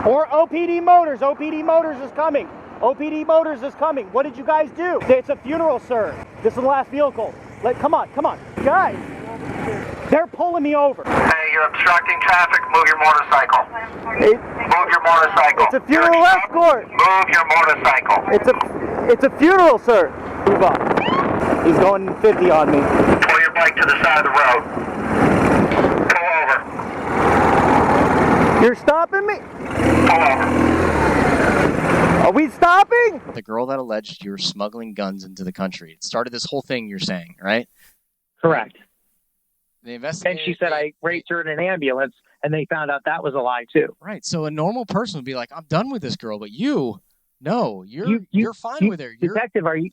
Or OPD Motors. OPD Motors is coming. OPD Motors is coming. What did you guys do? It's a funeral, sir. This is the last vehicle. Come on. Guys, they're pulling me over. Hey, you're obstructing traffic. Move your motorcycle. Move your motorcycle. It's a funeral escort. Move your motorcycle. It's a funeral, sir. Move on. He's going 50 on me. Pull your bike to the side of the road. Pull over. You're stopping me? Pull over. Are we stopping? The girl that alleged you were smuggling guns into the country. It started this whole thing you're saying, right? Correct. They investigated. And she said I raped her in an ambulance, and they found out that was a lie too. Right. So a normal person would be like, "I'm done with this girl," but you're fine with her. Detective, are you?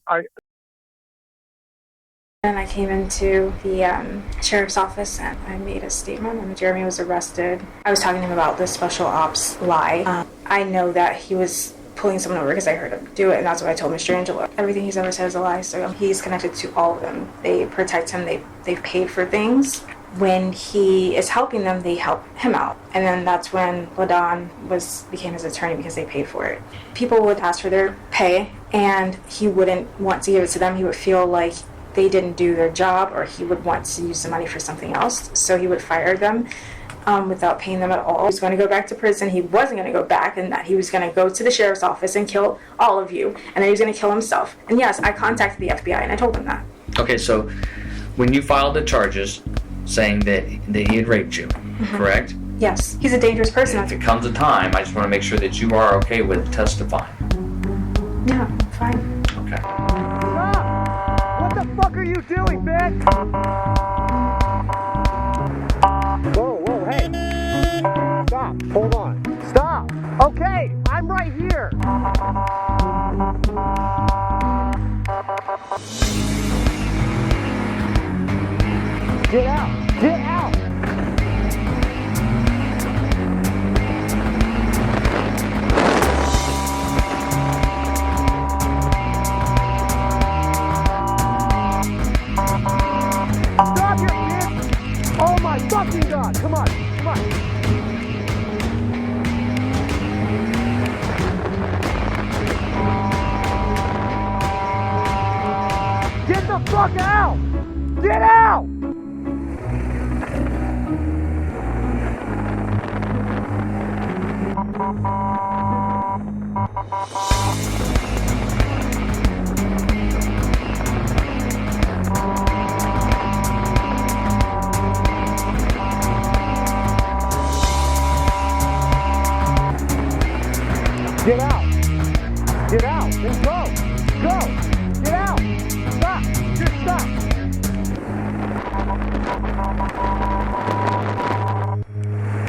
And I came into the sheriff's office and I made a statement when Jeremy was arrested. I was talking to him about the special ops lie. I know that he was pulling someone over because I heard him do it, and that's what I told Mr. Angelo. Everything he's ever said is a lie, so he's connected to all of them. They protect him, they've paid for things. When he is helping them, they help him out. And then that's when LaDon became his attorney because they paid for it. People would ask for their pay, and he wouldn't want to give it to them. He would feel like they didn't do their job, or he would want to use the money for something else, so he would fire them. Without paying them at all. He was going to go back to prison. He wasn't going to go back, and that he was going to go to the sheriff's office and kill all of you, and then he was going to kill himself. And yes, I contacted the FBI and I told them that. Okay, so when you filed the charges saying that he had raped you, correct? Yes, he's a dangerous person. If it comes a time, I just want to make sure that you are okay with testifying. Yeah, fine. Okay. Stop! What the fuck are you doing, bitch? Whoa, hey. Stop. Hold on. Stop. Okay, I'm right here. Get out. Get out. Stop your bitch. Oh my fucking God. Come on. Get the fuck out! Get out! Get out! Get out! Then go! Go! Get out! Stop! Just stop!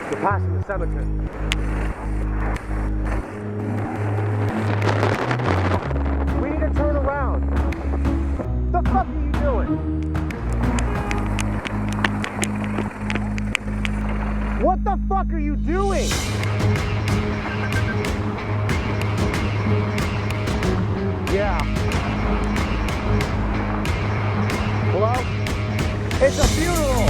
You're passing the cemetery. We need to turn around. What the fuck are you doing? What the fuck are you doing? Yeah. Hello? It's a funeral!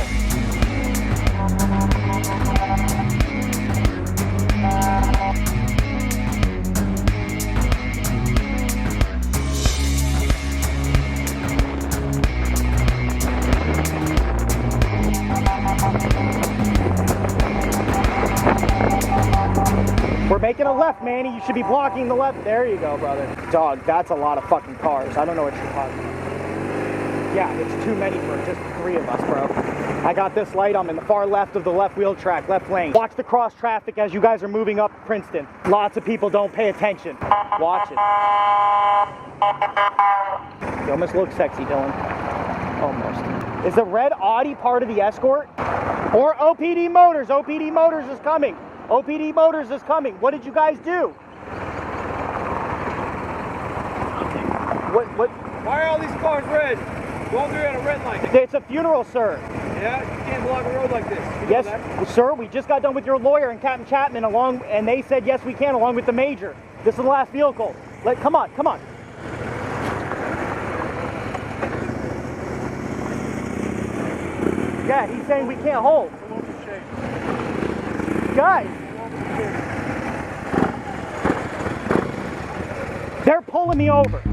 We're making a left, Manny. You should be blocking the left. There you go, brother. Dog, that's a lot of fucking cars. I don't know what you're talking about. Yeah, it's too many for just 3 of us, bro. I got this light. I'm in the far left of the left wheel track, left lane. Watch the cross traffic as you guys are moving up Princeton. Lots of people don't pay attention. Watch it. You almost look sexy, Dylan. Almost. Is the red Audi part of the escort? Or OPD Motors? OPD Motors is coming. OPD Motors is coming. What did you guys do? What? Why are all these cars red? Going through at a red light. It's a funeral, sir. Yeah, you can't block a road like this. Yes, sir. We just got done with your lawyer and Captain Chapman and they said yes, we can, along with the major. This is the last vehicle. Come on. Yeah, he's saying we can't hold. Guys. They're pulling me over.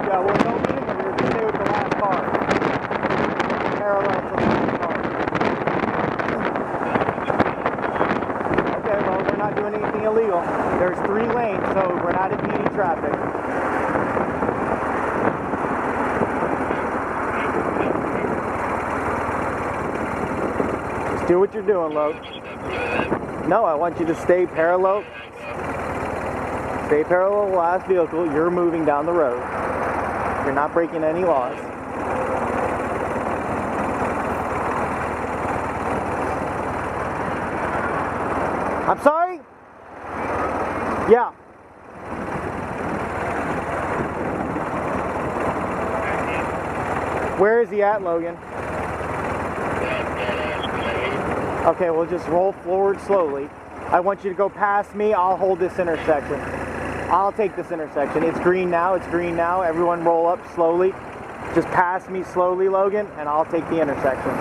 Yeah, well, don't get in there. You're gonna stay with the last car. Parallel to the last car. Okay, well, we're not doing anything illegal. There's 3 lanes, so we're not impeding traffic. Just do what you're doing, Lo. No, I want you to stay parallel. Stay parallel to the last vehicle. You're moving down the road. You're not breaking any laws. I'm sorry? Yeah. Where is he at, Logan? Okay, we'll just roll forward slowly. I want you to go past me. I'll hold this intersection. I'll take this intersection. It's green now. It's green now. Everyone roll up slowly. Just pass me slowly, Logan, and I'll take the intersection.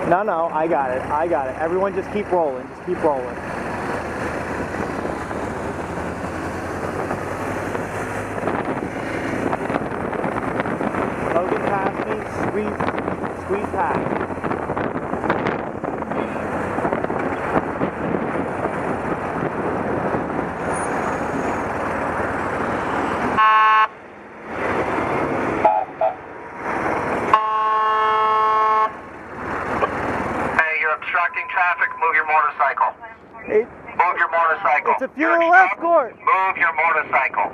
No, I got it. I got it. Everyone just keep rolling. Just keep rolling. Logan, pass me. Squeeze past. It's a funeral escort. Move your motorcycle.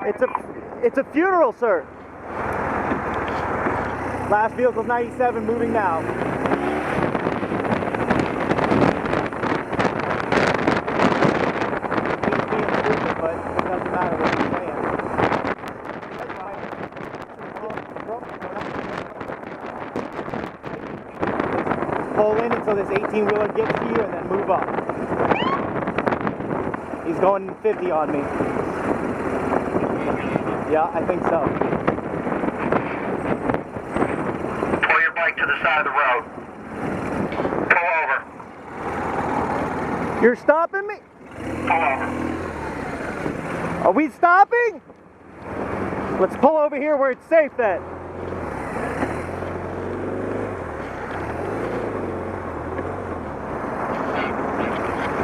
It's a funeral, sir. Last vehicle's 97, moving now. He's being stupid, but it doesn't matter what he's saying. Pull in until this 18-wheeler gets to you and then move up. He's going 50 on me. Yeah, I think so. Pull your bike to the side of the road. Pull over. You're stopping me? Pull over. Are we stopping? Let's pull over here where it's safe then.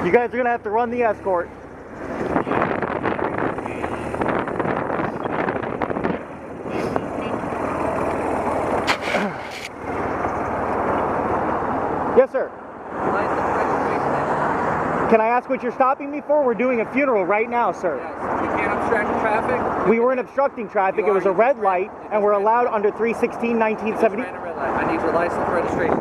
You guys are gonna have to run the escort. Yes, sir. Can I ask what you're stopping me for? We're doing a funeral right now, sir. Yes. You can't obstruct traffic. We weren't obstructing traffic. It was a red light, and we're allowed under 316-1970. I need your license registration.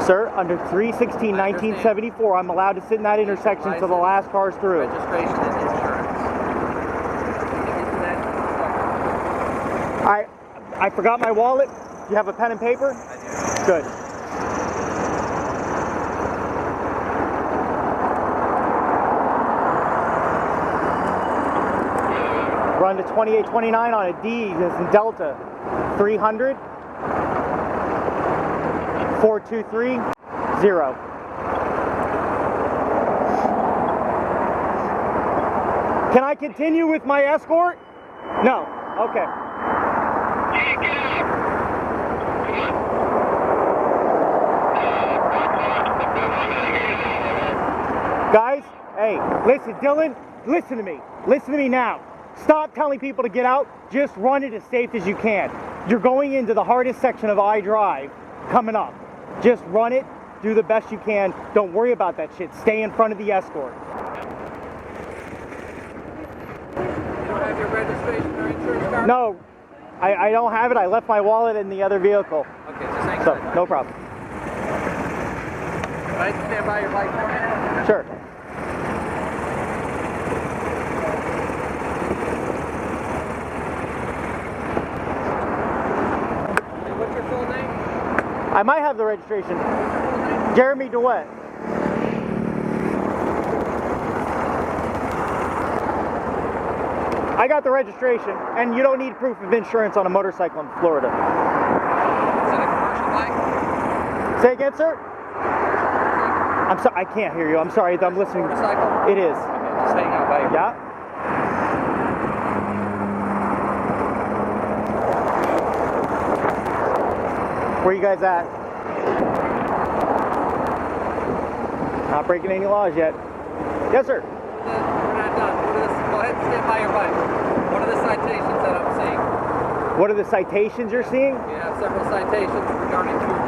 Sir, under 316-1974, I'm allowed to sit in that intersection till the last car's through. Registration and insurance. I forgot my wallet. Do you have a pen and paper? I do. Good. Run to 2829 on a D, this is Delta. 300 423 0. Can I continue with my escort? No. Okay. Guys, hey, listen, Dylan, listen to me. Listen to me now. Stop telling people to get out. Just run it as safe as you can. You're going into the hardest section of I Drive coming up. Just run it. Do the best you can. Don't worry about that shit. Stay in front of the escort. You don't have your registration or insurance card? No, I don't have it. I left my wallet in the other vehicle. Okay, just hang So, tight. no problem. Right, stand by your bike for me. Sure. What's your full name? I might have the registration. What's your full name? Jeremy Dewitte. I got the registration, and you don't need proof of insurance on a motorcycle in Florida. Is it a commercial bike? Say again, sir? I'm sorry, I can't hear you. I'm sorry, I'm listening. Motorcycle? It is. Okay, just hang out by your Yeah? Where you guys at? Not breaking any laws yet. Yes, sir. We're not done. Go ahead and stand by your bike. What are the citations that I'm seeing? What are the citations you're seeing? You have several citations regarding troopers.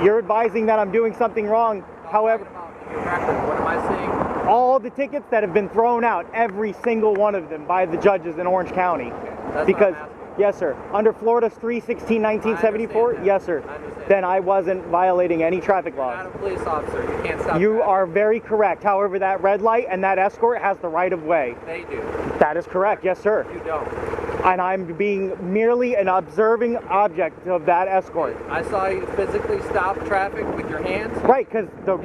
You're advising that I'm doing something wrong. However, Your record, what am I seeing? all the tickets that have been thrown out, every single one of them by the judges in Orange County. That's Because, what I'm asking. yes, sir. Under Florida's 3/16/1974, that. yes, sir. I understand Then I wasn't violating any traffic You're laws. not a police officer. You can't stop You traffic. are very correct. However, that red light and that escort has the right of way. They do. That is correct, yes, sir. You don't. And I'm being merely an observing object of that escort. I saw you physically stop traffic with your hands. Right, because the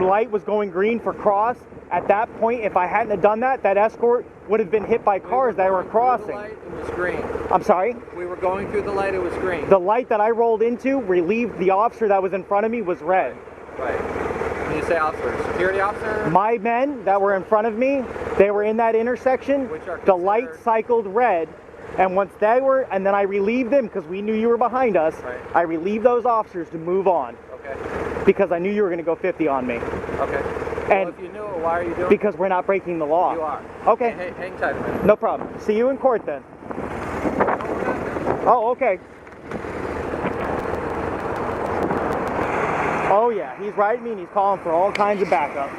light was going green for cross. At that point, if I hadn't have done that, that escort would have been hit by cars that were crossing. It was green. I'm sorry? We were going through the light. It was green. The light that I rolled into relieved the officer that was in front of me was red. Right. When you say officer, security officer? My men that were in front of me, they were in that intersection. Which are The light considered- cycled red. And once they were, and then I relieved them because we knew you were behind us. Right. I relieved those officers to move on Okay. because I knew you were going to go 50 on me. Okay. And well, if you knew it, why are you doing because we're not breaking the law. it? You are. Okay. Hey, hang tight a minute. No problem. See you in court then. Oh, okay. Oh yeah, he's riding me and he's calling for all kinds of backup.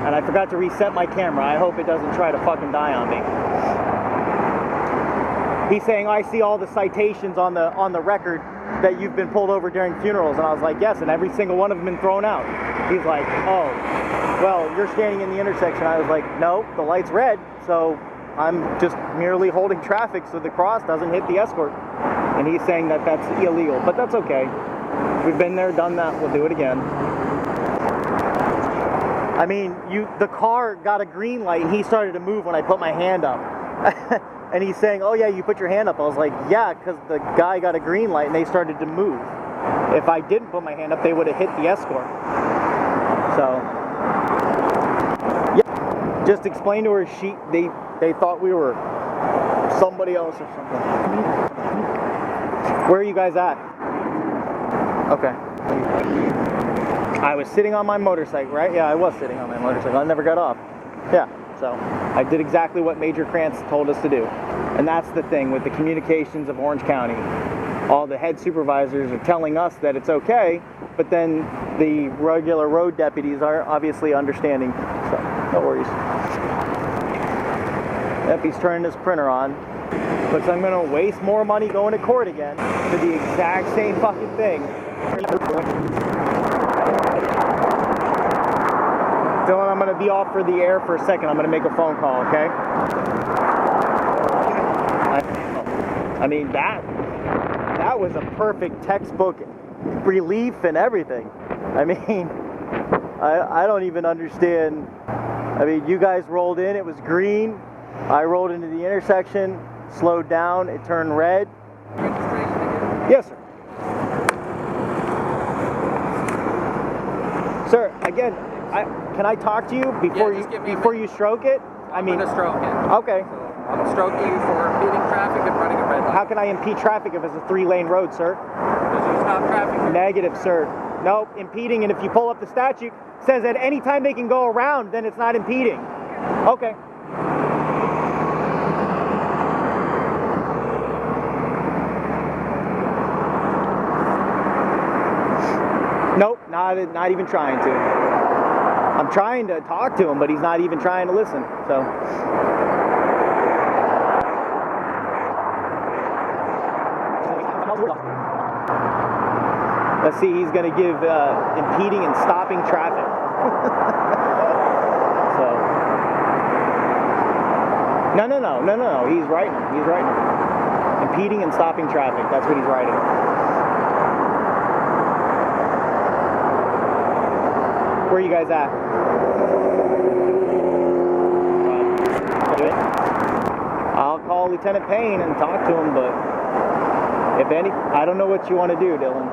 And I forgot to reset my camera. I hope it doesn't try to fucking die on me. He's saying, I see all the citations on the record that you've been pulled over during funerals. And I was like, yes, and every single one of them been thrown out. He's like, oh, well, you're standing in the intersection. I was like, no, the light's red, so I'm just merely holding traffic so the cross doesn't hit the escort. And he's saying that that's illegal, but that's okay. We've been there, done that, we'll do it again. I mean, the car got a green light and he started to move when I put my hand up. And he's saying, oh yeah, you put your hand up. I was like, yeah, because the guy got a green light and they started to move. If I didn't put my hand up, they would have hit the escort. So, yeah, just explain to her they thought we were somebody else or something. Where are you guys at? Okay. I was sitting on my motorcycle, right? Yeah, I was sitting on my motorcycle. I never got off. Yeah. So I did exactly what Major Krantz told us to do. And that's the thing with the communications of Orange County. All the head supervisors are telling us that it's okay, but then the regular road deputies are obviously understanding. So no worries. Yep, he's turning his printer on. Looks like I'm going to waste more money going to court again for the exact same fucking thing. Dylan, I'm going to be off for the air for a second. I'm going to make a phone call, okay? I mean, that was a perfect textbook relief and everything. I mean, I don't even understand. I mean, you guys rolled in, it was green. I rolled into the intersection, slowed down, it turned red. Registration again? Yes, sir. Sir, again, can I talk to you before just give me a you stroke it? I'm going to stroke it. Okay. So I'm stroking you for impeding traffic and running a red light. How can I impede traffic if it's a 3-lane road, sir? Because you stop traffic. Negative, sir. Nope, impeding, and if you pull up the statute, it says that any time they can go around, then it's not impeding. Okay. Nope, not even trying to. I'm trying to talk to him, but he's not even trying to listen, so. Let's see, he's going to give impeding and stopping traffic. So. No. He's writing. Impeding and stopping traffic. That's what he's writing. Where are you guys at? call Lieutenant Payne and talk to him, but I don't know what you want to do, Dylan.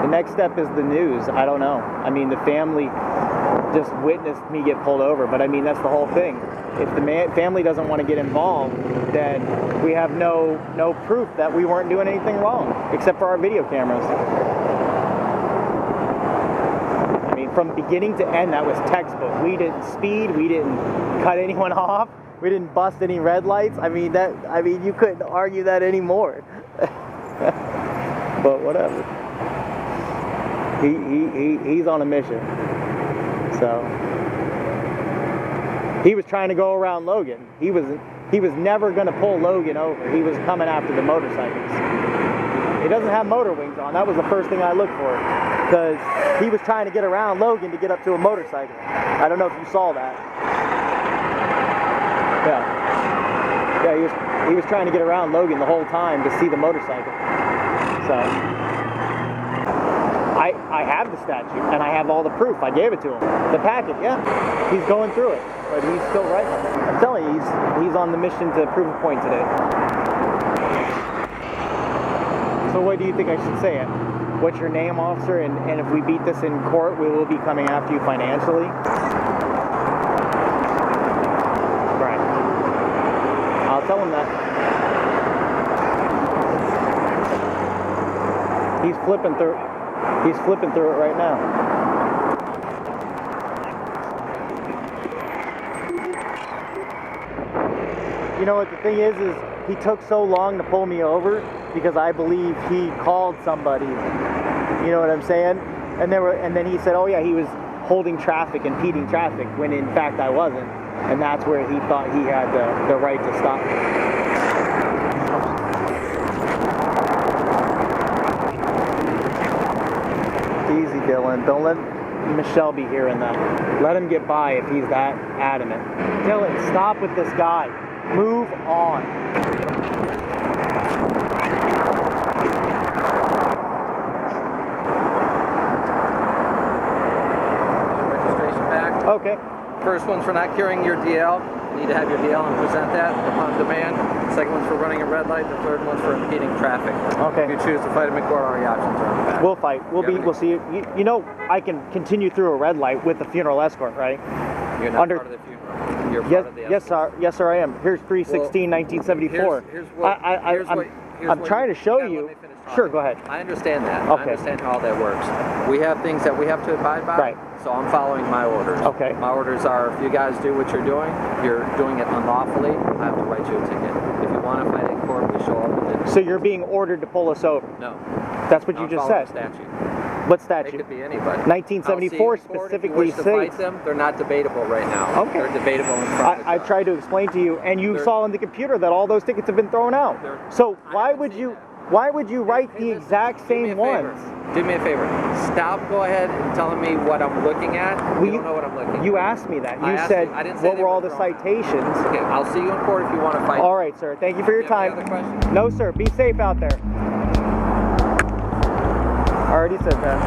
The next step is the news. I don't know. I mean, the family just witnessed me get pulled over, but I mean, that's the whole thing. If the family doesn't want to get involved, then we have no proof that we weren't doing anything wrong, except for our video cameras. I mean, from beginning to end, that was textbook. We didn't speed, we didn't cut anyone off, we didn't bust any red lights. I mean, you couldn't argue that anymore. But whatever. He's on a mission. So he was trying to go around Logan. He was never going to pull Logan over. He was coming after the motorcycles. He doesn't have motor wings on. That was the first thing I looked for, because he was trying to get around Logan to get up to a motorcycle. I don't know if you saw that. Yeah, he was trying to get around Logan the whole time to see the motorcycle. So I have the statute, and I have all the proof. I gave it to him. The packet, yeah. He's going through it, but he's still right. I'm telling you, he's on the mission to prove a point today. So what do you think I should say? What's your name, officer? And if we beat this in court, we will be coming after you financially? Right. I'll tell him that. He's flipping through it right now. You know what the thing is he took so long to pull me over because I believe he called somebody. You know what I'm saying? And then he said, oh yeah, he was holding traffic, impeding traffic, when in fact I wasn't. And that's where he thought he had the right to stop me. Easy, Dylan. Don't let Michelle be hearing that. Let him get by if he's that adamant. Dylan, stop with this guy. Move on. Registration back. Okay. First one's for not carrying your DL. You need to have your DL and present that upon demand. Second one's for running a red light. The third one's for impeding traffic. Okay. If you choose to fight him in court, all your options are on the back. We'll fight. We'll see. You know, I can continue through a red light with the funeral escort, right? You're not part of the funeral. You're part of the escort. Yes, sir, I am. Here's 3/16/1974. I'm trying to show you. Sure, go ahead. I understand that. Okay. I understand how that works. We have things that we have to abide by. Right. So I'm following my orders. Okay. My orders are, if you guys do what you're doing it unlawfully, I have to write you a ticket. If you want to fight in court, we show up and So you're being ordered to pull us over? No. That's what I'm you just following said. Statute. What It statute? could be anybody. 1974 specifically If you wish to fight states. them, they're not debatable right now. Okay. They're debatable in front of the I judge. tried to explain to you, and you saw on the computer that all those tickets have been thrown out. So why would you write the exact same ones? Do me a favor. Stop. Go ahead and telling me what I'm looking at. You don't know what I'm looking at. You asked me that. I You asked said, you- I didn't say what they were all were the thrown out. citations? Okay, I'll see you in court if you want to fight. All right, sir. Thank you for your Do you have time. any other questions? No, sir. Be safe out there. I already said that.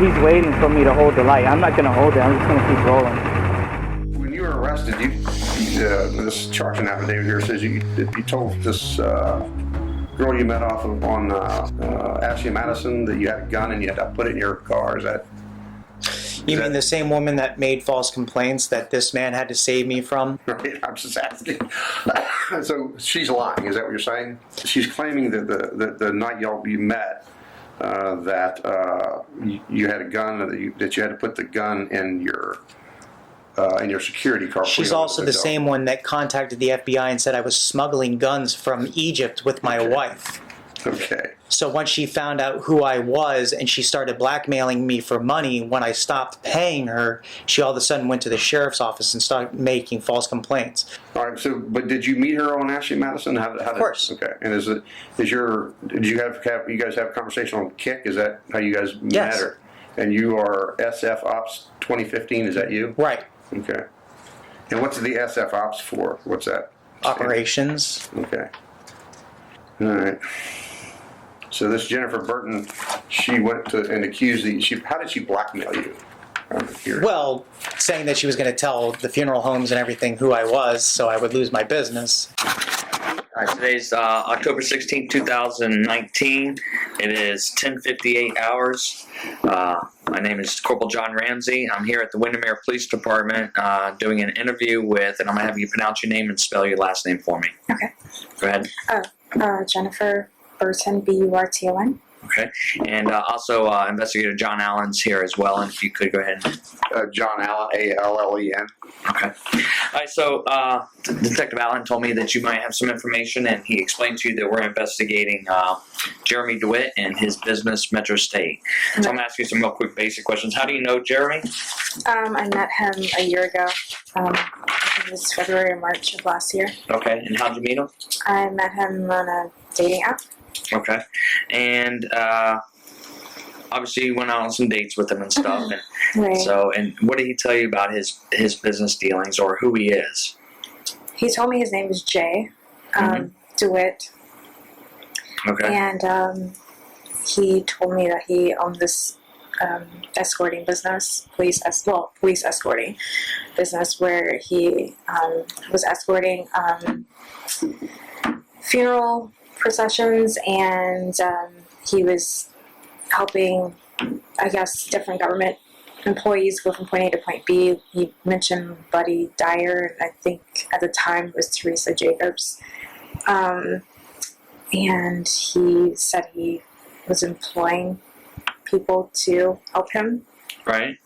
he's waiting for me to hold the light. I'm not going to hold it. I'm just going to keep rolling. When you were arrested, this charging affidavit here says you told this girl you met off of on Ashley Madison that you had a gun and you had to put it in your car. Is that? You mean the same woman that made false complaints that this man had to save me from? I'm just asking. So she's lying, is that what you're saying? She's claiming that the night y'all you met, that you had a gun, that you had to put the gun in your security car. She's also the same one that contacted the FBI and said I was smuggling guns from Egypt with my wife. Okay. So once she found out who I was and she started blackmailing me for money, when I stopped paying her, she all of a sudden went to the sheriff's office and started making false complaints. All right. So, but did you meet her on Ashley Madison? Of course. Okay. And did you guys have a conversation on Kick? Is that how you guys met her? And you are SF Ops 2015. Is that you? Right. Okay. And what's the SF Ops for? What's that? Operations. Okay. All right. So this Jennifer Burton, she went to and accused how did she blackmail you? Well, saying that she was going to tell the funeral homes and everything who I was, so I would lose my business. All right, today's October 16, 2019. It is 10:58 hours. My name is Corporal John Ramsey. I'm here at the Windermere Police Department doing an interview with, and I'm going to have you pronounce your name and spell your last name for me. Okay. Go ahead. Jennifer Burton, Burton. Okay. And also Investigator John Allen's here as well. And if you could go ahead. John Allen, Allen. Okay. All right. So Detective Allen told me that you might have some information, and he explained to you that we're investigating Jeremy Dewitte and his business, Metro State. So I'm going to ask you some real quick basic questions. How do you know Jeremy? I met him a year ago. I think it was February or March of last year. Okay. And how'd you meet him? I met him on a dating app. Okay. And obviously you went out on some dates with him and stuff. And Right. so, and what did he tell you about his business dealings or who he is? He told me his name was Jay Dewitte. Okay. And he told me that he owned this escorting business, police escorting business, where he was escorting funeral processions, and he was helping, I guess, different government employees go from point A to point B. He mentioned Buddy Dyer, I think at the time it was Teresa Jacobs. And he said he was employing people to help him. Right.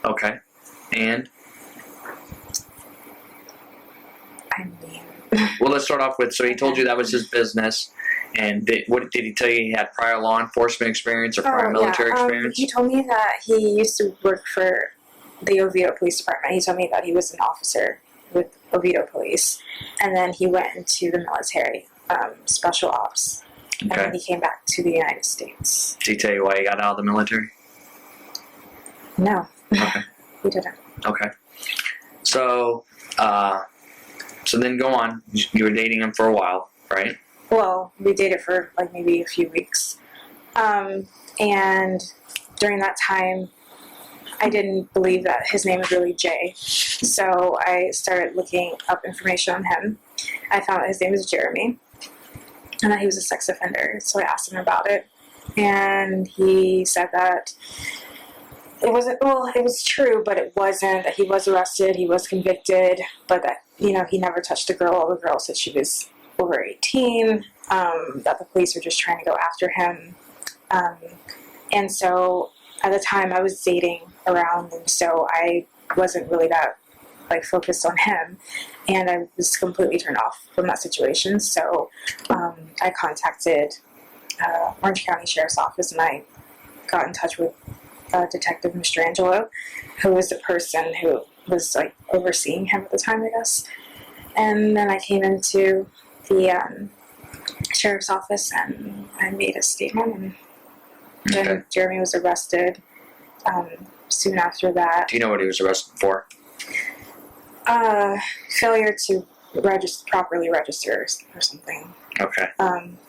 Okay. And? I mean... Well, let's start off with, so he told you that was his business, and what did he tell you? He had prior law enforcement experience or prior military experience? He told me that he used to work for the Oviedo Police Department. He told me that he was an officer with Oviedo Police, and then he went into the military, special ops, and then he came back to the United States. Did he tell you why he got out of the military? No. Okay. He didn't. Okay. So, so then go on. You were dating him for a while, right? Well, we dated for like maybe a few weeks. And during that time, I didn't believe that his name was really Jay. So I started looking up information on him. I found out his name was Jeremy, and that he was a sex offender. So I asked him about it. And he said that it wasn't, well, it was true, but it wasn't, that he was arrested, he was convicted, but that, you know, he never touched a girl. The girl said she was over 18, that the police were just trying to go after him. And so at the time I was dating around, and so I wasn't really that like focused on him, and I was completely turned off from that situation. So I contacted Orange County Sheriff's Office, and I got in touch with Detective Mastrangelo, who was the person who was like overseeing him at the time, I guess. And then I came into the sheriff's office and I made a statement, and then Jeremy was arrested soon after that. Do you know what he was arrested for? Failure to properly register or something. Okay.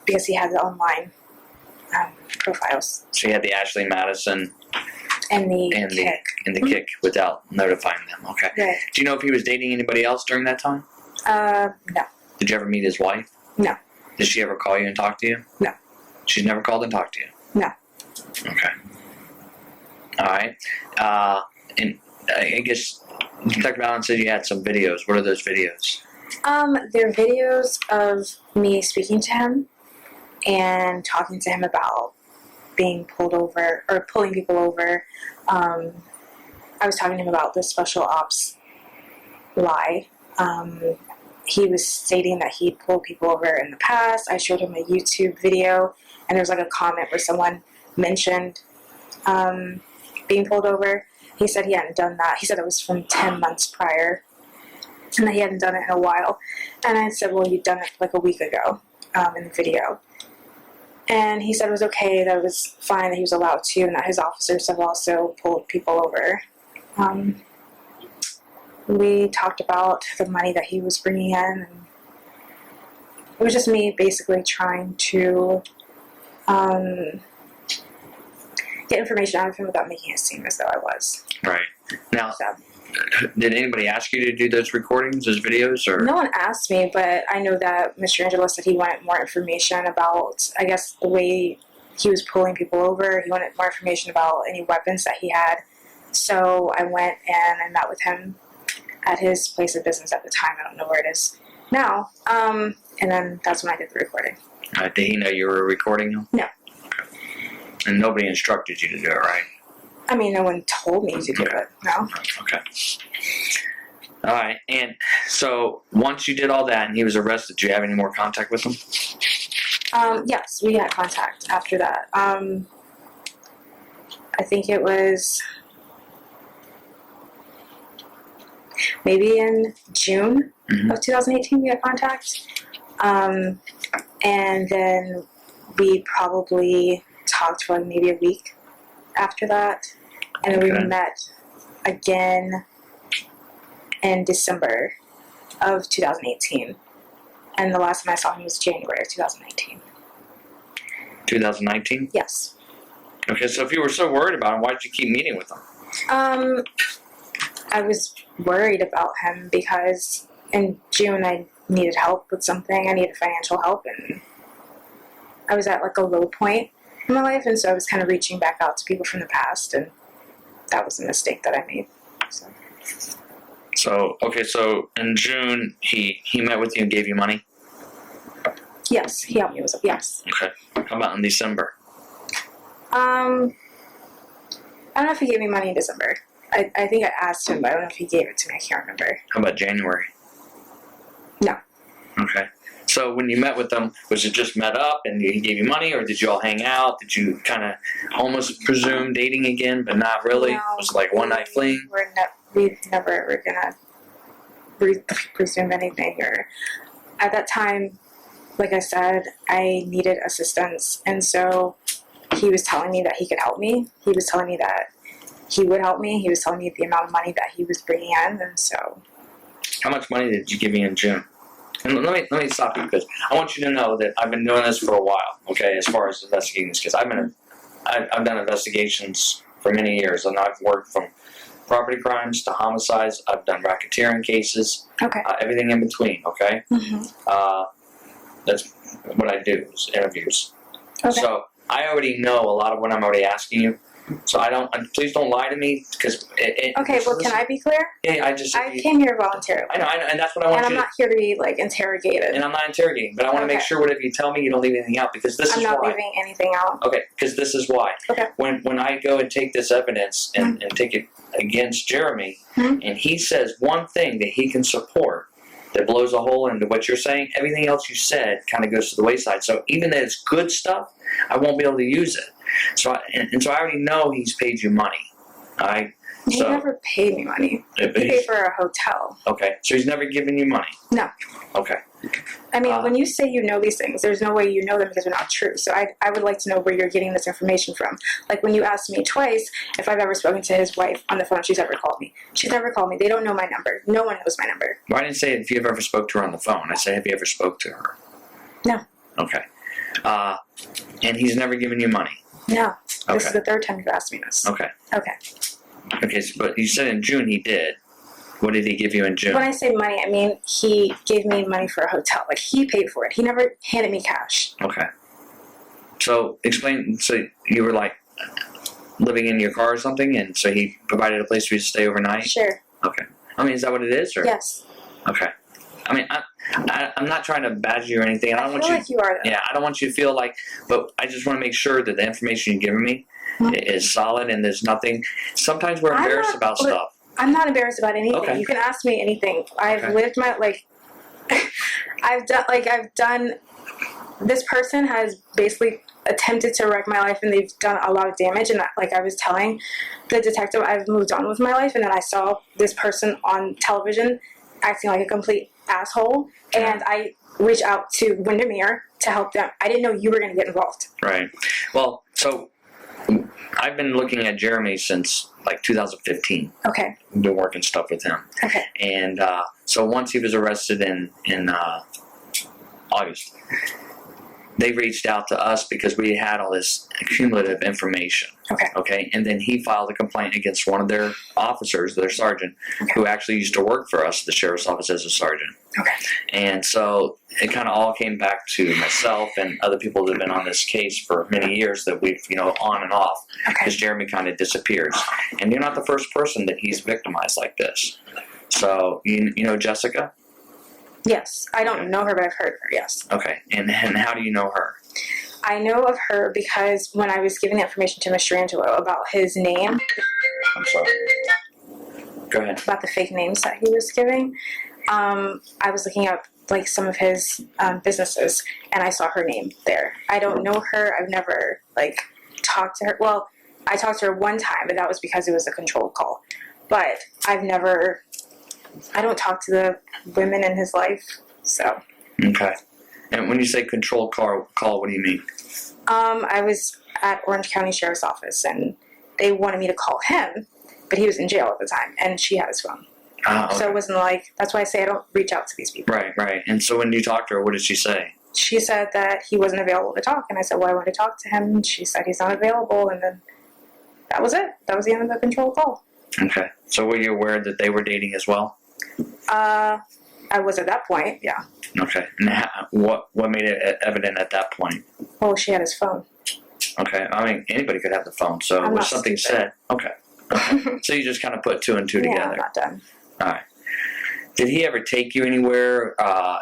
Because he had the online profiles. So you had the Ashley Madison And the kick without notifying them. Okay. Right. Do you know if he was dating anybody else during that time? No. Did you ever meet his wife? No. Did she ever call you and talk to you? No. She's never called and talked to you? No. Okay. All right. And I guess Detective Allen said you had some videos. What are those videos? They're videos of me speaking to him and talking to him about being pulled over or pulling people over. I was talking to him about the special ops lie. He was stating that he pulled people over in the past. I showed him a YouTube video, and there was like a comment where someone mentioned being pulled over. He said he hadn't done that. He said it was from 10 months prior, and that he hadn't done it in a while. And I said, well, you'd done it like a week ago in the video. And he said it was okay, that it was fine, that he was allowed to, and that his officers have also pulled people over. We talked about the money that he was bringing in, and it was just me basically trying to get information out of him without making it seem as though I was. Right. Now, So, did anybody ask you to do those recordings, those videos, or? no one asked me, but I know that Mr. Angelo said he wanted more information about, I guess, the way he was pulling people over. He wanted more information about any weapons that he had. So I went and I met with him at his place of business at the time. I don't know where it is now. And then that's when I did the recording. Did he know you were recording him? No. Okay. And nobody instructed you to do it, right? I mean, no one told me to do it. No. Okay. All right. And so once you did all that and he was arrested, did you have any more contact with him? Yes, we had contact after that. I think it was maybe in June of 2018 we had contact. And then we probably talked for like maybe a week after that. And then we met again in December of 2018. And the last time I saw him was January of 2019. 2019? Yes. Okay, so if you were so worried about him, why did you keep meeting with him? I was worried about him because in June I needed help with something. I needed financial help, and I was at like a low point in my life, and so I was kind of reaching back out to people from the past, and that was a mistake that I made. So in June he met with you and gave you money? Yes, he helped me with it. Yes. Okay. How about in December? I don't know if he gave me money in December. I think I asked him, but I don't know if he gave it to me. I can't remember. How about January? No. Okay. So when you met with them, was it just met up and he gave you money, or did you all hang out? Did you kind of almost presume dating again, but not really? No, it was like one night fling? We never were gonna presume anything. Or at that time, like I said, I needed assistance, and so he was telling me that he could help me. He was telling me that he would help me. He was telling me the amount of money that he was bringing in, and so. How much money did you give me in June? And let me stop you, because I want you to know that I've been doing this for a while. Okay, as far as investigating this case, I've done investigations for many years, and I've worked from property crimes to homicides. I've done racketeering cases. Okay. Everything in between. Okay. Mm-hmm. That's what I do, is interviews. Okay. So I already know a lot of what I'm already asking you. So please don't lie to me, because okay, well, can I be clear? Yeah, I came here voluntarily. I know, and that's what I want and you I'm not here to be, like, interrogated. And I'm not interrogating, but I want to make sure whatever you tell me, you don't leave anything out, because this is why. I'm not leaving anything out. Okay, because this is why. Okay. When I go and take this evidence and take it against Jeremy, and he says one thing that he can support that blows a hole into what you're saying, everything else you said kind of goes to the wayside. So even though it's good stuff, I won't be able to use it. So I already know he's paid you money. All right? He never paid me money. He paid for a hotel. Okay, so he's never given you money? No. Okay. I mean, when you say you know these things, there's no way you know them because they're not true. So I would like to know where you're getting this information from. Like when you asked me twice if I've ever spoken to his wife on the phone, she's ever called me. She's never called me. They don't know my number. No one knows my number. Well, I didn't say if you ever spoke to her on the phone. I said, have you ever spoke to her? No. Okay. And he's never given you money? No. This Okay. is the third time you've asked me this. Okay. Okay. Okay, but you said in June he did. What did he give you in June? When I say money, I mean he gave me money for a hotel. Like, he paid for it. He never handed me cash. Okay. So explain. So you were like living in your car or something, and so he provided a place for you to stay overnight. Sure. Okay. I mean, is that what it is, or? Yes. Okay. I mean, I'm not trying to badger you or anything. And I don't want feel like you are, though. Yeah, I don't want you to feel like. But I just want to make sure that the information you've given me is solid, and there's nothing. Sometimes we're embarrassed about stuff. I'm not embarrassed about anything. Okay. You can ask me anything. I've lived my I've done. This person has basically attempted to wreck my life, and they've done a lot of damage. And like I was telling the detective, I've moved on with my life, and then I saw this person on television acting like a complete asshole, and I reached out to Windermere to help them. I didn't know you were going to get involved. Right. Well, so I've been looking at Jeremy since like 2015. Okay. I've been working stuff with him. Okay. And so once he was arrested in August, they reached out to us because we had all this cumulative information. Okay. Okay. And then he filed a complaint against one of their officers, their sergeant, who actually used to work for us, the sheriff's office, as a sergeant. Okay. And so it kind of all came back to myself and other people that have been on this case for many years that we've, on and off, because Jeremy kind of disappears. And you're not the first person that he's victimized like this. So, you know Jessica? Yes. I don't know her, but I've heard of her, yes. Okay. And how do you know her? I know of her because when I was giving the information to Mr. Angelo about his name. I'm sorry. Go ahead. About the fake names that he was giving. I was looking up like some of his businesses, and I saw her name there. I don't know her. I've never talked to her. Well, I talked to her one time, but that was because it was a controlled call. But I don't talk to the women in his life, so. Okay. And when you say controlled call, what do you mean? I was at Orange County Sheriff's Office, and they wanted me to call him, but he was in jail at the time, and she had his phone. Okay. So it wasn't that's why I say I don't reach out to these people. Right. And so when you talked to her, what did she say? She said that he wasn't available to talk, and I said, well, I want to talk to him, and she said he's not available, and then that was it. That was the end of the controlled call. Okay. So were you aware that they were dating as well? I was at that point, yeah. Okay. And what made it evident at that point? Oh, she had his phone. Okay. I mean, anybody could have the phone, so I'm was not something stupid. said? Okay. So you just kind of put two and two together. I'm not done. All right. Did he ever take you anywhere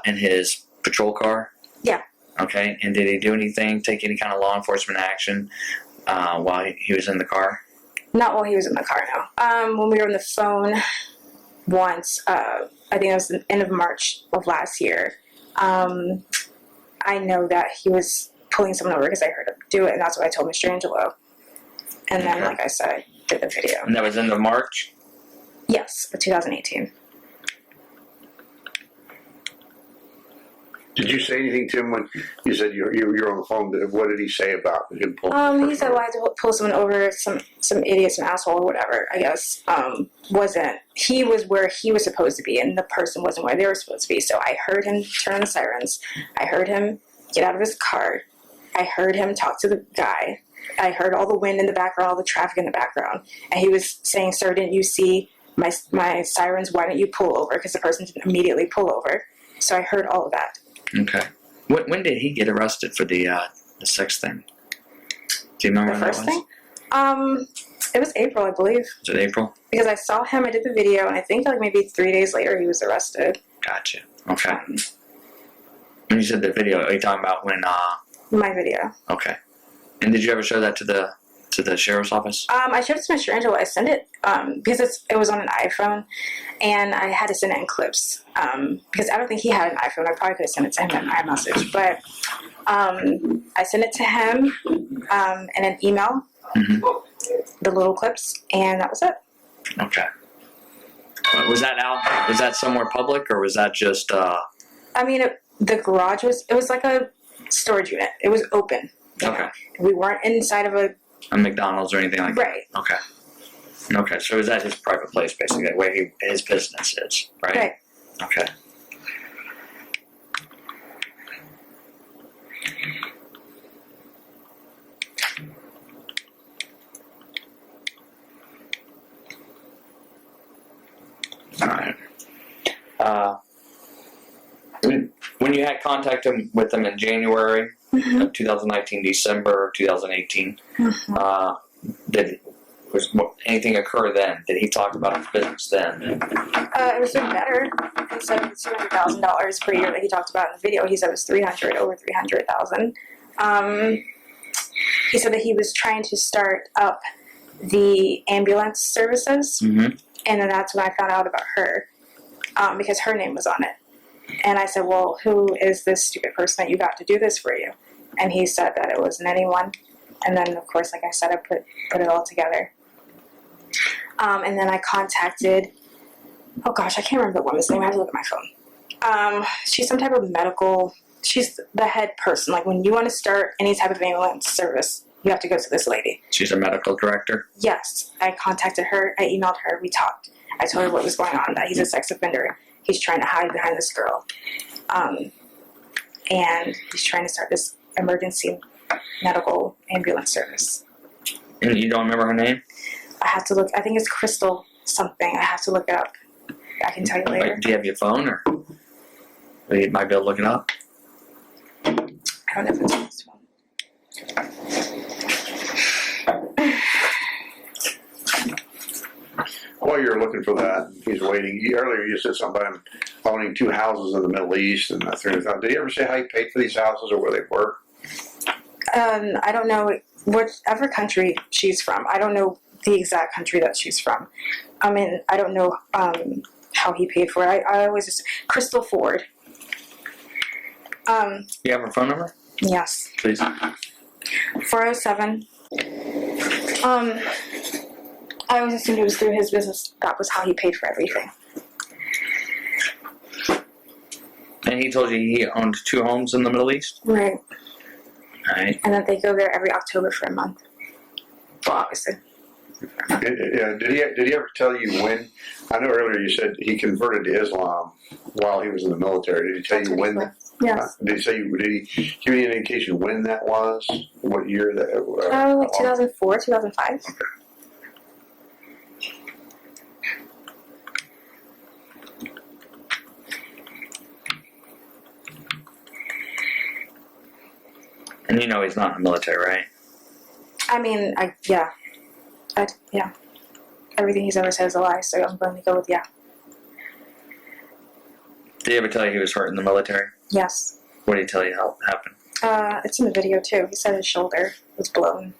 in his patrol car? Yeah. Okay. And did he do anything, take any kind of law enforcement action while he was in the car? Not while he was in the car, no. When we were on the phone once, I think it was the end of March of last year, I know that he was pulling someone over because I heard him do it, and that's what I told Mr. Angelo. And then, like I said, I did the video. And that was end of March? Yes, of 2018. Did you say anything to him when you said you're on the phone? What did he say about him pulling? He said, well, I had to pull someone over, some idiot, some asshole, or whatever, I guess. He was where he was supposed to be, and the person wasn't where they were supposed to be. So I heard him turn on the sirens. I heard him get out of his car. I heard him talk to the guy. I heard all the wind in the background, all the traffic in the background. And he was saying, sir, didn't you see my sirens? Why didn't you pull over? Because the person didn't immediately pull over. So I heard all of that. Okay. When did he get arrested for the sex thing? Do you remember The when first that was? thing? It was April, I believe. Was it April? Because I saw him, I did the video, and I think maybe 3 days later he was arrested. Gotcha. Okay. When you said the video, are you talking about when? My video. Okay. And did you ever show that to the sheriff's office? I showed it to Mr. Angelo. I sent it because it was on an iPhone, and I had to send it in clips because I don't think he had an iPhone. I probably could have sent it to him in an iMessage, but I sent it to him in an email, the little clips, and that was it. Okay. Was that out? Was that somewhere public, or was that just? I mean, the garage was like a storage unit. It was open. Okay. We weren't inside of a McDonald's or anything like right. that? Okay. Okay, so is that his private place, basically, where his business is, right? Right. Okay. when you had contact with him in January of 2019, December of 2018, was anything occur then? Did he talk about his business then? It was doing better. He said it was $200,000 per year that he talked about in the video. He said it was over 300,000. He said that he was trying to start up the ambulance services, and then that's when I found out about her, because her name was on it. And I said, well, who is this stupid person that you got to do this for you? And he said that it wasn't anyone. And then, of course, like I said, I put it all together. And then I contacted, oh gosh, I can't remember the woman's name. I have to look at my phone. She's some type of medical, she's the head person. Like when you want to start any type of ambulance service, you have to go to this lady. She's a medical director? Yes. I contacted her. I emailed her. We talked. I told her what was going on, that he's a sex offender. He's trying to hide behind this girl. And he's trying to start this emergency medical ambulance service. And you don't remember her name? I have to look. I think it's Crystal something. I have to look it up. I can tell you later. Like, do you have your phone, or you might be able to look it up? I don't know if it's on this phone. While you're looking for that, he's waiting. Earlier you said something about him owning 2 houses in the Middle East and that $300,000. Did he ever say how he paid for these houses or where they were? I don't know whichever country she's from. I don't know the exact country that she's from. I mean, I don't know how he paid for it. I always just Crystal Ford. You have her phone number? Yes. Please. 407. I always assumed it was through his business. That was how he paid for everything. And he told you he owned 2 homes in the Middle East? Right. Right. And that they go there every October for a month. Well, obviously. Yeah. Did he ever tell you when? I know earlier you said he converted to Islam while he was in the military. Did he tell you when? Yes. Did he give you any indication when that was? What year that? 2004, 2005. Okay. And you know he's not in the military, right? I mean, yeah. Everything he's ever said is a lie, so I'm going to go with yeah. Did he ever tell you he was hurt in the military? Yes. What did he tell you how it happened? It's in the video too. He said his shoulder was blown.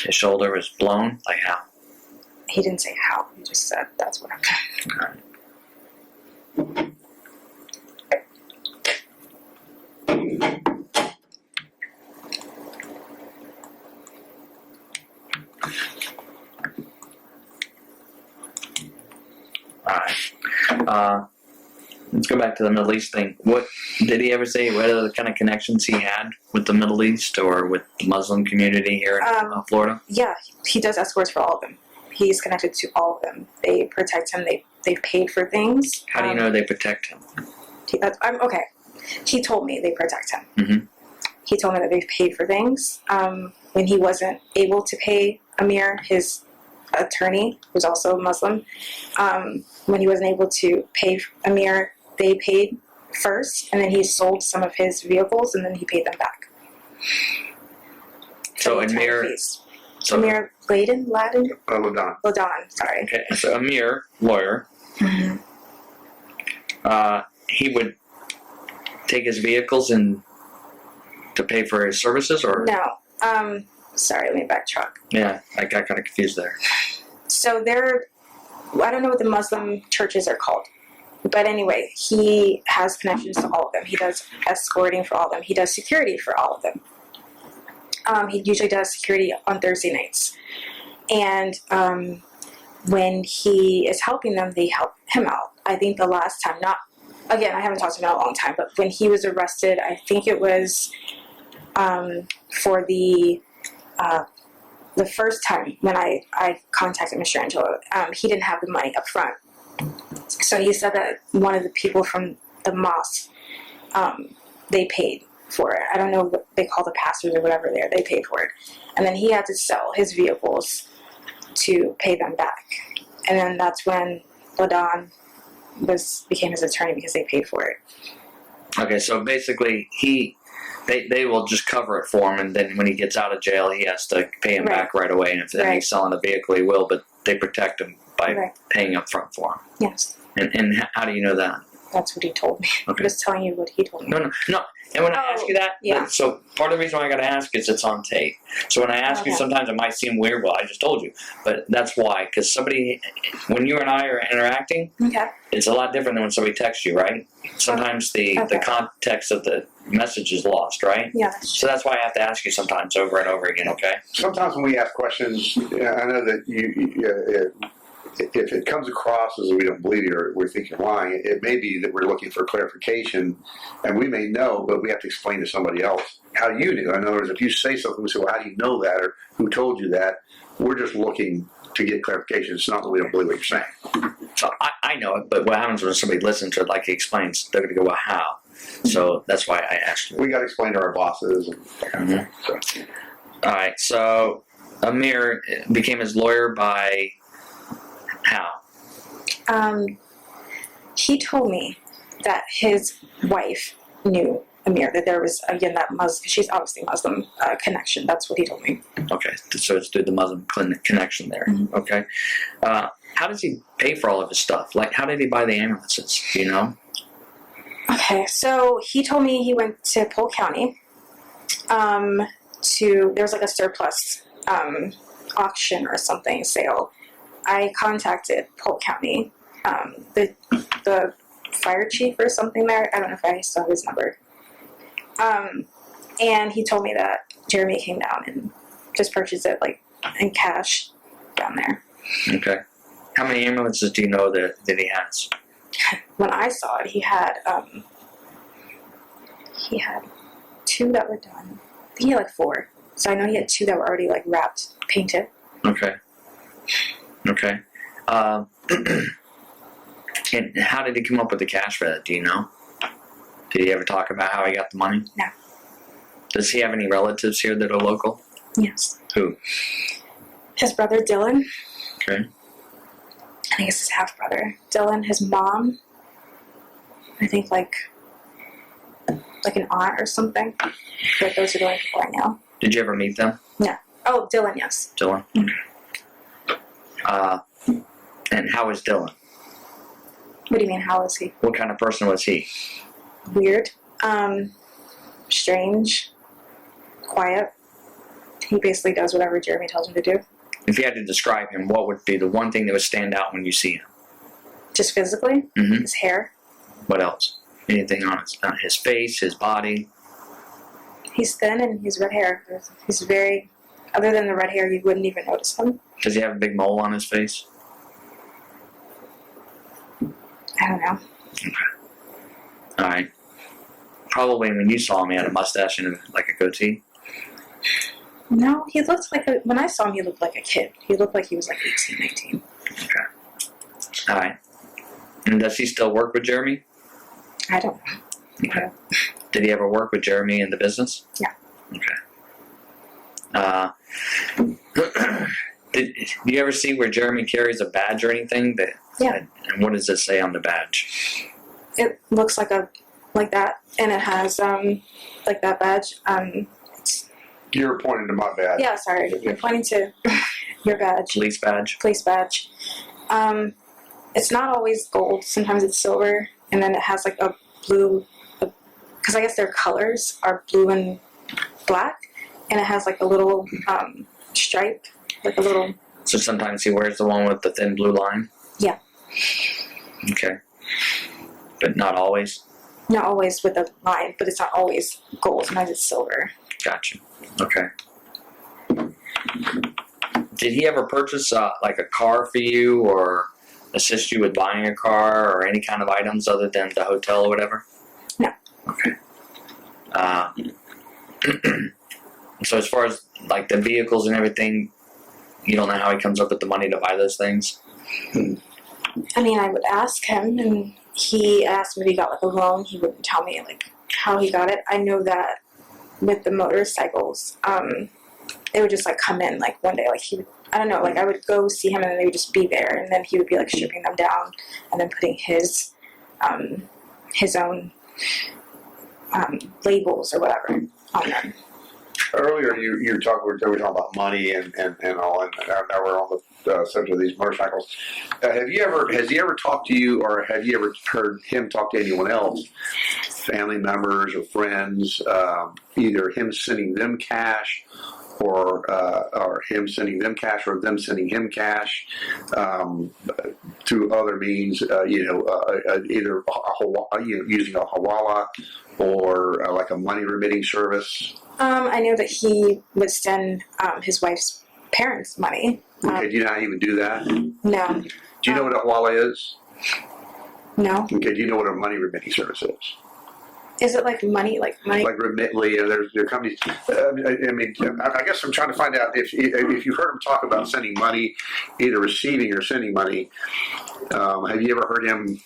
His shoulder was blown? Like how? He didn't say how. He just said that's what happened. Okay. Alright. Let's go back to the Middle East thing. What did he ever say? What other kind of connections he had with the Middle East or with the Muslim community here in Florida? Yeah, he does escorts for all of them. He's connected to all of them. They protect him. They've paid for things. How do you know they protect him? Okay. He told me they protect him. Mm-hmm. He told me that they've paid for things. When he wasn't able to pay Amir, his attorney, who's also Muslim, when he wasn't able to pay Amir, they paid first, and then he sold some of his vehicles, and then he paid them back. So Amir... Amir Ladin? Ladon, sorry. Okay, so Amir, lawyer, he would take his vehicles and to pay for his services, or? No. Sorry, let me backtrack. Yeah, I got kind of confused there. So I don't know what the Muslim churches are called. But anyway, he has connections to all of them. He does escorting for all of them. He does security for all of them. He usually does security on Thursday nights. And when he is helping them, they help him out. I think the last time, again, I haven't talked to him in a long time, but when he was arrested, I think it was for the first time when I contacted Mr. Angelo, he didn't have the money up front. So he said that one of the people from the mosque, they paid for it. I don't know what they call the pastors or whatever there. They paid for it. And then he had to sell his vehicles to pay them back. And then that's when Ladon became his attorney because they paid for it. Okay, so basically they will just cover it for him, and then when he gets out of jail, he has to pay him back right away. And if he's selling a vehicle, he will, but they protect him by paying up front for him. Yes. And how do you know that? That's what he told me. Okay. I'm just telling you what he told me. No. And when I ask you that, so part of the reason why I got to ask is it's on tape. So when I ask you, sometimes it might seem weird. Well, I just told you, but that's why. Because when you and I are interacting, it's a lot different than when somebody texts you, right? Sometimes the context of the message is lost, right? Yeah. So that's why I have to ask you sometimes over and over again. Okay. Sometimes when we ask questions, I know that if it comes across as we don't believe you or we think you're lying, it may be that we're looking for clarification, and we may know, but we have to explain to somebody else how you knew. In other words, if you say something, we say, well, how do you know that, or who told you that? We're just looking to get clarification. It's not that we don't believe what you're saying. So I know it, but what happens when somebody listens to it, like he explains, they're going to go, well, how? So that's why I asked you. We got to explain to our bosses. And so. All right, so Amir became his lawyer by... how? He told me that his wife knew Amir, that there was, again, that Muslim, she's obviously Muslim connection. That's what he told me. Okay, so it's through the Muslim connection there. Mm-hmm. Okay. How does he pay for all of his stuff? Like, how did he buy the ambulances? Do you know? Okay, so he told me he went to Polk County there was like a surplus auction or something, sale. I contacted Polk County, the fire chief or something there. I don't know if I still have his number. And he told me that Jeremy came down and just purchased it like in cash down there. Okay. How many ambulances do you know that he has? When I saw it, he had 2 that were done. I think he had like 4. So I know he had 2 that were already like wrapped, painted. Okay. Okay. And how did he come up with the cash for that? Do you know? Did he ever talk about how he got the money? No. Does he have any relatives here that are local? Yes. Who? His brother Dylan. Okay. I think it's his half brother. Dylan, his mom. I think like an aunt or something. But those are the only people I know. Did you ever meet them? No. Oh, Dylan, yes. Dylan? Okay. And how was Dylan? What do you mean, how was he? What kind of person was he? Weird. Strange. Quiet. He basically does whatever Jeremy tells him to do. If you had to describe him, what would be the one thing that would stand out when you see him? Just physically? Mm-hmm. His hair. What else? Anything on his face, his body? He's thin and he's red hair. He's very... Other than the red hair, you wouldn't even notice him. Does he have a big mole on his face? I don't know. Okay. All right. Probably when you saw him, he had a mustache and like a goatee. No, he looked like when I saw him, he looked like a kid. He looked like he was like 18, 19. Okay. All right. And does he still work with Jeremy? I don't know. Okay. Did he ever work with Jeremy in the business? Yeah. Okay. Do you ever see where Jeremy carries a badge or anything? Yeah. And what does it say on the badge? It looks like that, and it has like that badge. You're pointing to my badge. Yeah, sorry. You're pointing to your badge. Police badge? Police badge. It's not always gold. Sometimes it's silver. And then it has like a blue, because I guess their colors are blue and black. And it has like a little stripe, like a little... So sometimes he wears the one with the thin blue line? Yeah. Okay. But not always? Not always with a line, but it's not always gold. Sometimes it's silver. Gotcha. Okay. Did he ever purchase like a car for you or assist you with buying a car or any kind of items other than the hotel or whatever? No. Okay. So as far as like the vehicles and everything, you don't know how he comes up with the money to buy those things? I mean, I would ask him, and he asked me if he got like a loan. He wouldn't tell me like how he got it. I know that with the motorcycles, they would just like come in like one day, like he would I don't know, like I would go see him and then they would just be there, and then he would be like stripping them down and then putting his own labels or whatever on them. Earlier, you were talking about money and all, and now we're on the subject of these motorcycles. Has he ever talked to you, or have you ever heard him talk to anyone else, family members or friends, either him sending them cash, or him sending them cash, or them sending him cash through other means, either using a hawala or like a money remitting service? I know that he would send his wife's parents money. Okay, do you know how he would do that? No. Do you know what a hawala is? No. Okay, do you know what a money remitting service is? Is it like money? Like Remitly, there are companies. I guess I'm trying to find out if you heard him talk about sending money, either receiving or sending money. Have you ever heard him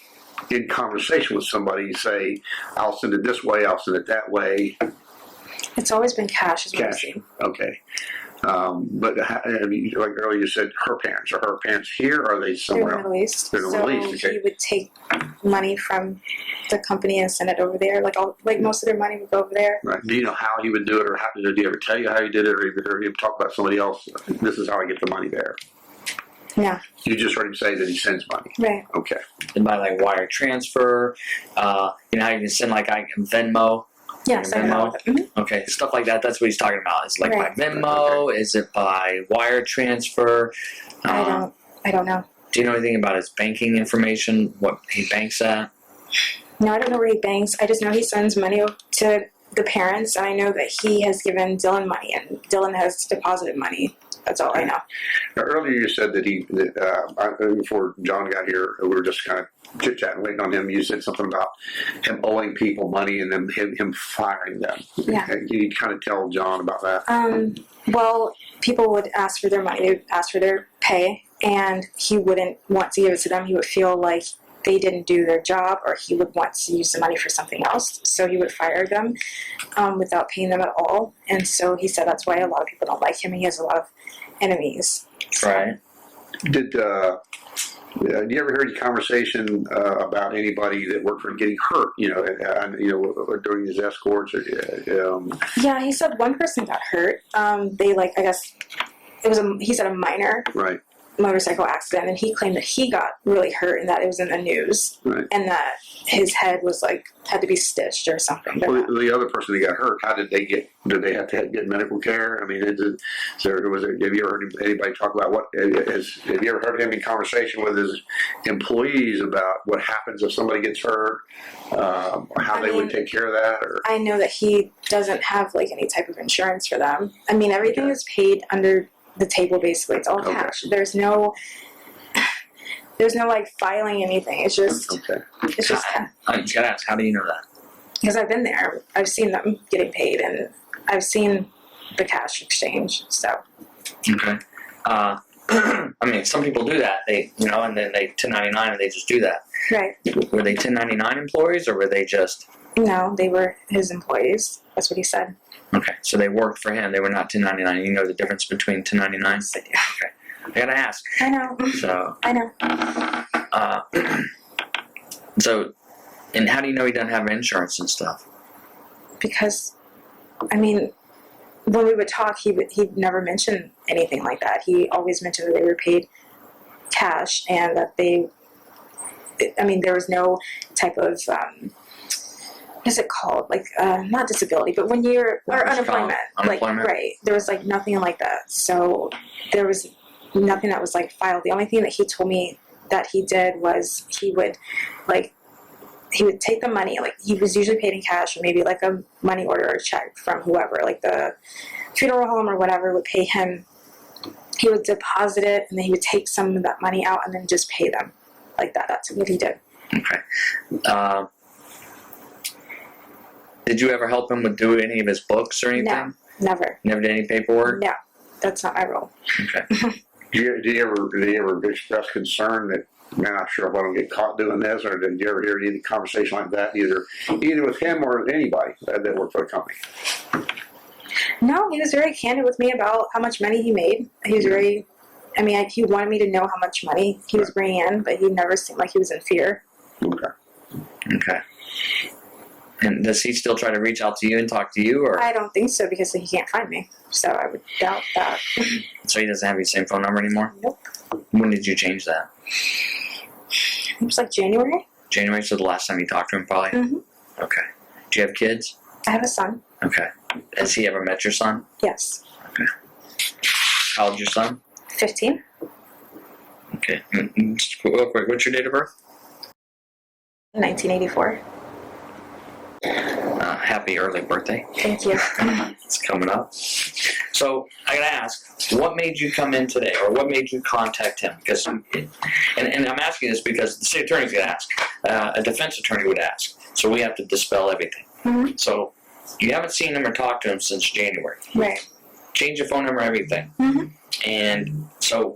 in conversation with somebody say, "I'll send it this way, I'll send it that way"? It's always been cash. Is what Cash. I've seen. Okay. But like earlier you said, her parents. Are her parents here, or are they somewhere They're in the Middle East. They're in the Middle East, okay. He would take money from the company and send it over there. Like most of their money would go over there. Right. Do you know how he would do it, or did he ever tell you how he did it, or have you heard him talk about somebody else? This is how I get the money there. Yeah. You just heard him say that he sends money. Right. Okay. And by like wire transfer, how you can send like Venmo. Yes, I know. Mm-hmm. Okay, stuff like that. That's what he's talking about. Is it like Right. by Venmo? Okay. Is it by wire transfer? I don't know. Do you know anything about his banking information? What he banks at? No, I don't know where he banks. I just know he sends money to the parents, and I know that he has given Dylan money, and Dylan has deposited money. That's all I know. Now, earlier you said that before John got here, we were just kind of chit-chatting, waiting on him. You said something about him owing people money and then him firing them. Yeah. Can you kind of tell John about that? Well, people would ask for their money. They would ask for their pay, and he wouldn't want to give it to them. He would feel like they didn't do their job, or he would want to use the money for something else. So he would fire them without paying them at all. And so he said that's why a lot of people don't like him. He has a lot of enemies. Right. Did you ever hear any conversation about anybody that worked for him getting hurt? During his escorts. Yeah, he said one person got hurt. I guess he said a minor Right. motorcycle accident, and he claimed that he got really hurt and that it was in the news, Right. and that his head was had to be stitched or something. Well, the other person that got hurt, how did they get? Did they have to get medical care? I mean, have you ever heard anybody talk about have you ever heard him in conversation with his employees about what happens if somebody gets hurt, or how they would take care of that? Or I know that he doesn't have any type of insurance for them. I mean, everything is paid under the table. Basically, it's all cash. There's no filing anything. It's just it's just I just gotta ask, how do you know that? because I've been there. I've seen them getting paid, and I've seen the cash exchange. So Okay. I mean, some people do that. They and then they 1099 and they just do that. right. Were they 1099 employees, or were they just? No, they were his employees. That's what he said. Okay, so they worked for him. They were not 1099. You know the difference between 1099? Okay. I gotta ask. I know. So. I know. And how do you know he doesn't have insurance and stuff? Because, I mean, when we would talk, he'd never mention anything like that. He always mentioned that they were paid cash and that there was no type of, what is it called? Not disability, but when you're, or unemployment. Unemployment. Right. There was nothing like that. So there was nothing that was filed. The only thing that he told me that he did was he would take the money, he was usually paid in cash, or maybe a money order or check from whoever, the funeral home or whatever would pay him. He would deposit it, and then he would take some of that money out and then just pay them like that. That's what he did. Okay. Did you ever help him do any of his books or anything? No, never. Never did any paperwork? No, that's not my role. Okay. Do you ever express concern that, man, I'm sure if I don't get caught doing this, or did you ever hear any conversation like that, either with him or anybody that worked for the company? No, he was very candid with me about how much money he made. He was very I mean, he wanted me to know how much money he was bringing in, but he never seemed like he was in fear. Okay. And does he still try to reach out to you and talk to you, or? I don't think so, because he can't find me. So I would doubt that. So he doesn't have your same phone number anymore? Nope. When did you change that? It was like January. January, so the last time you talked to him, probably? Mm-hmm. Okay. Do you have kids? I have a son. Okay. Has he ever met your son? Yes. Okay. How old's your son? 15. Okay. Just real quick, what's your date of birth? 1984. Happy early birthday. Thank you. It's coming up. So I gotta ask, what made you come in today, or what made you contact him? Because, and I'm asking this because the state attorney's gonna ask, a defense attorney would ask. So we have to dispel everything. Mm-hmm. So you haven't seen him or talked to him since January. Right. Change your phone number, everything. Mm-hmm. And so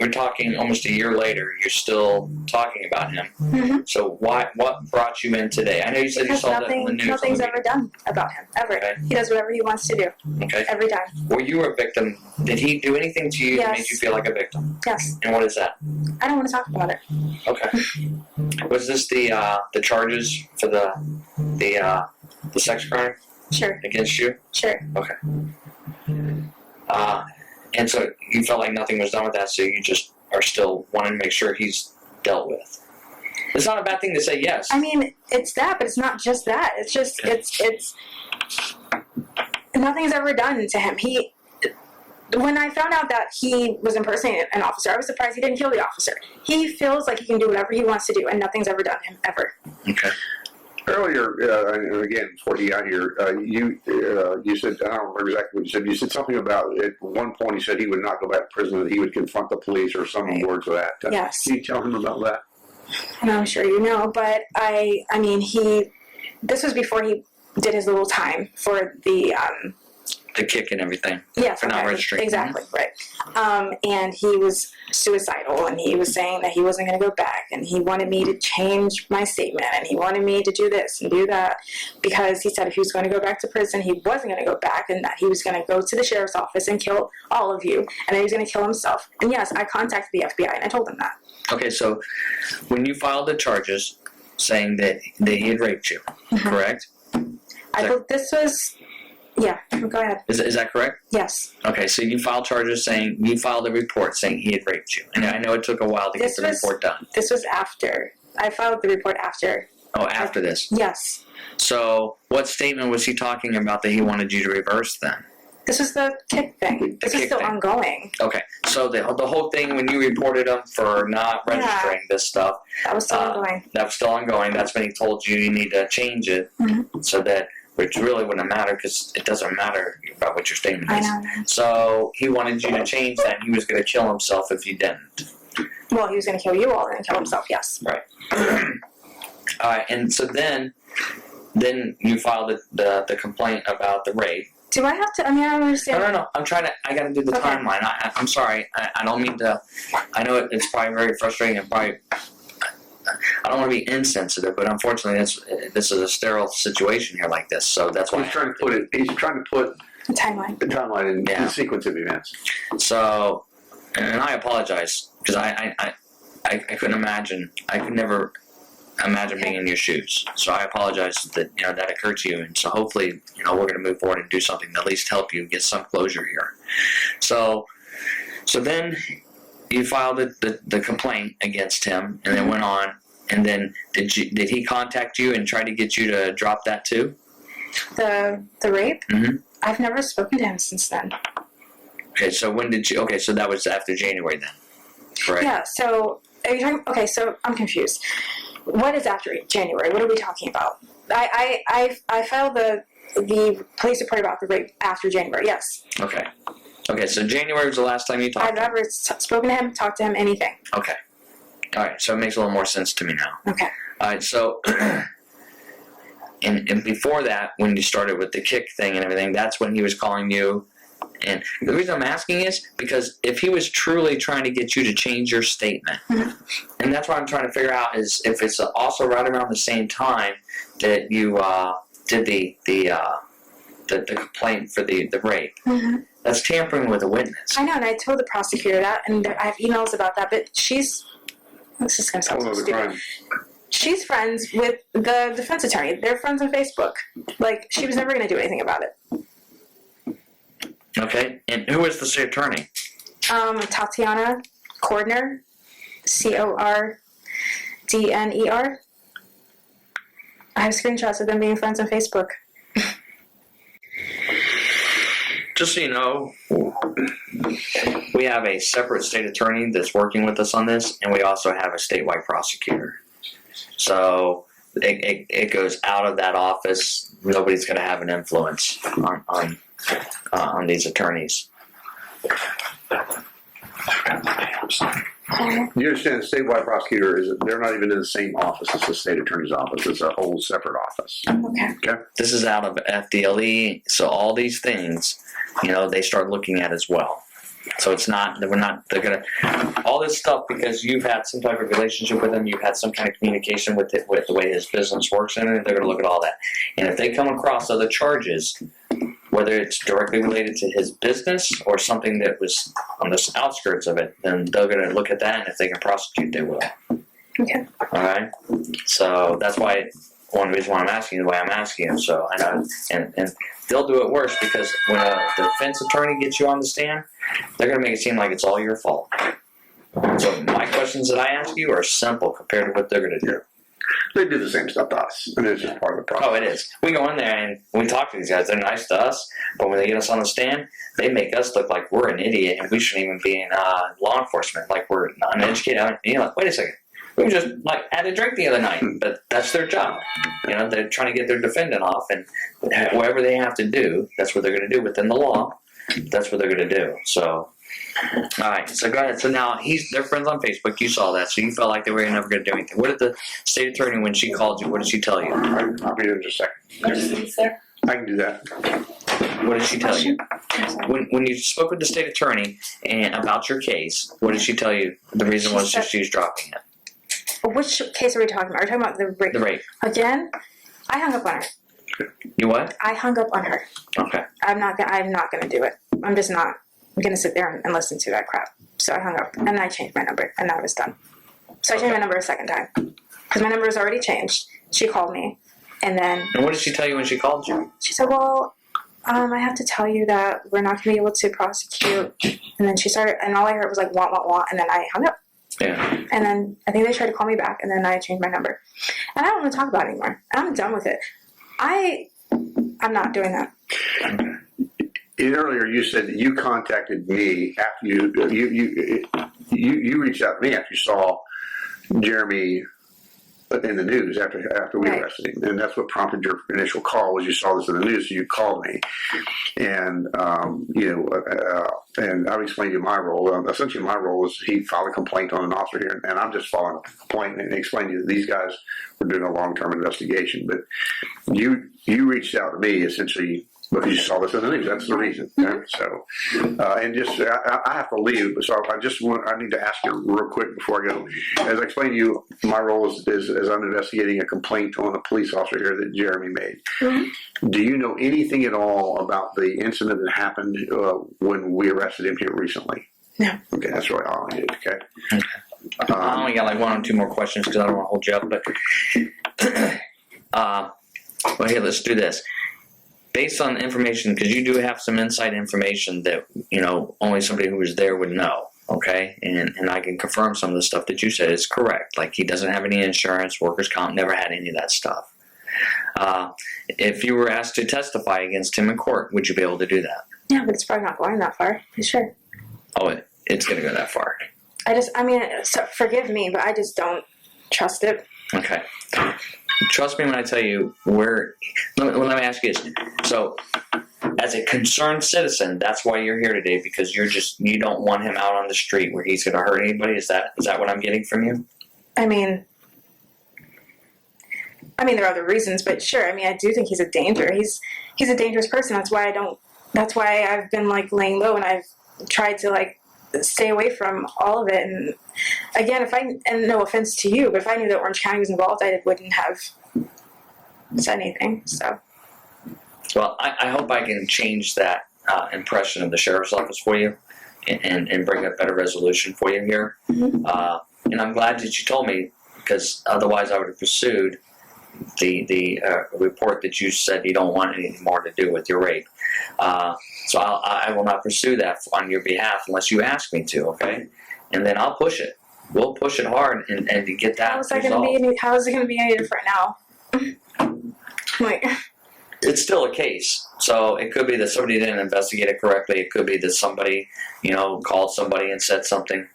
we're talking almost a year later. You're still talking about him. Mm-hmm. So what brought you in today? I know you said you saw that in the news. Nothing's ever done about him, ever. Okay. He does whatever he wants to do. Okay. Every time. Were you a victim? Did he do anything to you that made you feel like a victim? Yes. And what is that? I don't want to talk about it. Okay. Was this the charges for the sex crime? Sure. Against you? Sure. Okay. And so you felt like nothing was done with that, so you just are still wanting to make sure he's dealt with. It's not a bad thing to say yes. I mean, it's that, but it's not just that. It's just, it's nothing's ever done to him. When I found out that he was impersonating an officer, I was surprised he didn't kill the officer. He feels like he can do whatever he wants to do, and nothing's ever done to him, ever. Okay. Earlier, and again, before you got here, you said, I don't remember exactly what you said. You said something about, at one point, he said he would not go back to prison, that he would confront the police or some words of that. Yes. Can you tell him about that? And I'm sure you know, but I mean, this was before he did his little time for the kick and everything. Yeah, for not registering. Exactly, right. And he was suicidal, and he was saying that he wasn't going to go back, and he wanted me to change my statement, and he wanted me to do this and do that, because he said if he was going to go back to prison, he wasn't going to go back, and that he was going to go to the sheriff's office and kill all of you, and then he was going to kill himself. And yes, I contacted the FBI, and I told them that. Okay, so when you filed the charges saying that he had raped you, correct? I thought this was... Yeah, go ahead. Is that correct? Yes. Okay, so you filed charges saying, you filed a report saying he had raped you. And I know it took a while to get the report done. This was after. I filed the report after. Oh, after this? Yes. So what statement was he talking about that he wanted you to reverse then? This was the kick thing. This is still ongoing. Okay, so the whole thing when you reported him for not registering this stuff. That was still ongoing. That was still ongoing. That's when he told you need to change it so that... Which really wouldn't matter because it doesn't matter about what your statement is. I know. So he wanted you to change that. And he was going to kill himself if you didn't. Well, he was going to kill you all and kill himself. Yes. Right. All right. And so then you filed the complaint about the rape. Do I have to? I mean, I don't understand. No. I'm trying to. I got to do the timeline. I'm sorry. I don't mean to. I know it's probably very frustrating and probably. I don't want to be insensitive, but unfortunately, this is a sterile situation here like this, so that's why he's trying to put the timeline in the sequence of events. So, and I apologize because I couldn't imagine. I could never imagine being in your shoes. So I apologize that that occurred to you, and so hopefully we're going to move forward and do something to at least help you get some closure here. So then. You filed the complaint against him, and then went on. And then did he contact you and try to get you to drop that too? The rape? Mm-hmm. I've never spoken to him since then. Okay, so when did you? Okay, so that was after January then, correct? Yeah. So are you talking? Okay, so I'm confused. What is after January? What are we talking about? I filed the police report about the rape after January. Yes. Okay, so January was the last time you talked I've never spoken to him, talked to him, anything. Okay. All right, so it makes a little more sense to me now. Okay. All right, so, and before that, when you started with the kick thing and everything, that's when he was calling you. And the reason I'm asking is because if he was truly trying to get you to change your statement, and that's what I'm trying to figure out is if it's also right around the same time that you did the complaint for the rape. Mm-hmm. That's tampering with a witness. I know, and I told the prosecutor that, and I have emails about that, but this is going to sound so stupid. She's friends with the defense attorney. They're friends on Facebook. Like, she was never going to do anything about it. Okay, and who is the state attorney? Tatiana Cordner, Cordner. I have screenshots of them being friends on Facebook. Just so you know, we have a separate state attorney that's working with us on this, and we also have a statewide prosecutor. So it goes out of that office. Nobody's going to have an influence on these attorneys. You understand the statewide prosecutor they're not even in the same office as the state attorney's office. It's a whole separate office. Okay. This is out of FDLE, so all these things, they start looking at as well. So it's not, they're going to, all this stuff, because you've had some type of relationship with him, you've had some kind of communication with the way his business works in it, they're going to look at all that. And if they come across other charges, whether it's directly related to his business or something that was on the outskirts of it, then they're going to look at that, and if they can prosecute, they will. Okay. All right? So that's why, one reason why I'm asking you the way I'm asking you. So I know, and they'll do it worse, because when a defense attorney gets you on the stand, they're going to make it seem like it's all your fault. So my questions that I ask you are simple compared to what they're going to do. They do the same stuff to us, and it's just part of the process. Oh, it is. We go in there and we talk to these guys. They're nice to us, but when they get us on the stand, they make us look like we're an idiot and we shouldn't even be in law enforcement, like we're uneducated. And you're like, wait a second. We just had a drink the other night, but that's their job. They're trying to get their defendant off, and whatever they have to do, that's what they're going to do within the law. That's what they're going to do. So, all right. So go ahead. So now they're friends on Facebook. You saw that, so you felt like they were never going to do anything. What did the state attorney, when she called you, what did she tell you? I'll be there in just a second. I can do that. What did she tell you? When you spoke with the state attorney and about your case, what did she tell you? The reason was just she was dropping it. Which case are we talking about? Are we talking about the rape? The rape. Again? I hung up on her. You what? I hung up on her. Okay. I'm not gonna do it. I'm just not gonna sit there and listen to that crap. So I hung up, and I changed my number, and that was done. So I changed my number a second time, because my number was already changed. She called me, and then... And what did she tell you when she called you? She said, well, I have to tell you that we're not gonna be able to prosecute. And then she started, and all I heard was like, want, and then I hung up. Yeah. And then I think they tried to call me back, and then I changed my number. And I don't want to talk about it anymore. I'm done with it. I'm not doing that. Earlier, you said that you contacted me after you reached out to me after you saw Jeremy in the news after we arrested him, and that's what prompted your initial call. Was you saw this in the news, so you called me, and and I've explained to you my role. Essentially, my role is he filed a complaint on an officer here, and I'm just following up a complaint and explaining to you that these guys were doing a long-term investigation. But you reached out to me essentially because you saw this in the news. That's the reason. Okay? So, and just I have to leave, so I need to ask you real quick before I go. As I explained to you, my role is I'm investigating a complaint on a police officer here that Jeremy made. Mm-hmm. Do you know anything at all about the incident that happened when we arrested him here recently? No. Okay, that's really all I need. Okay. I only got like one or two more questions because I don't want to hold you up, but well, here, let's do this. Based on information, because you do have some inside information that, only somebody who was there would know, okay? And I can confirm some of the stuff that you said is correct. Like, he doesn't have any insurance, workers' comp, never had any of that stuff. If you were asked to testify against him in court, would you be able to do that? Yeah, but it's probably not going that far. Sure. Oh, it's going to go that far. So forgive me, but I just don't trust it. Okay. Trust me when I tell you let me ask you this. So, as a concerned citizen, that's why you're here today, because you don't want him out on the street where he's going to hurt anybody. Is that what I'm getting from you? I mean, there are other reasons, but sure. I do think he's a danger. He's a dangerous person. That's why I've been laying low, and I've tried to stay away from all of it. And again, and no offense to you, but if I knew that Orange County was involved, I wouldn't have said anything. So Well, I hope I can change that impression of the sheriff's office for you and bring a better resolution for you here. And I'm glad that you told me, because otherwise I would have pursued the report that you said you don't want anything more to do with your rape. So I will not pursue that on your behalf unless you ask me to, okay? And then I'll push it. We'll push it hard and to get that How is it resolved. going to be any different now? Like, it's still a case. So it could be that somebody didn't investigate it correctly. It could be that somebody, called somebody and said something.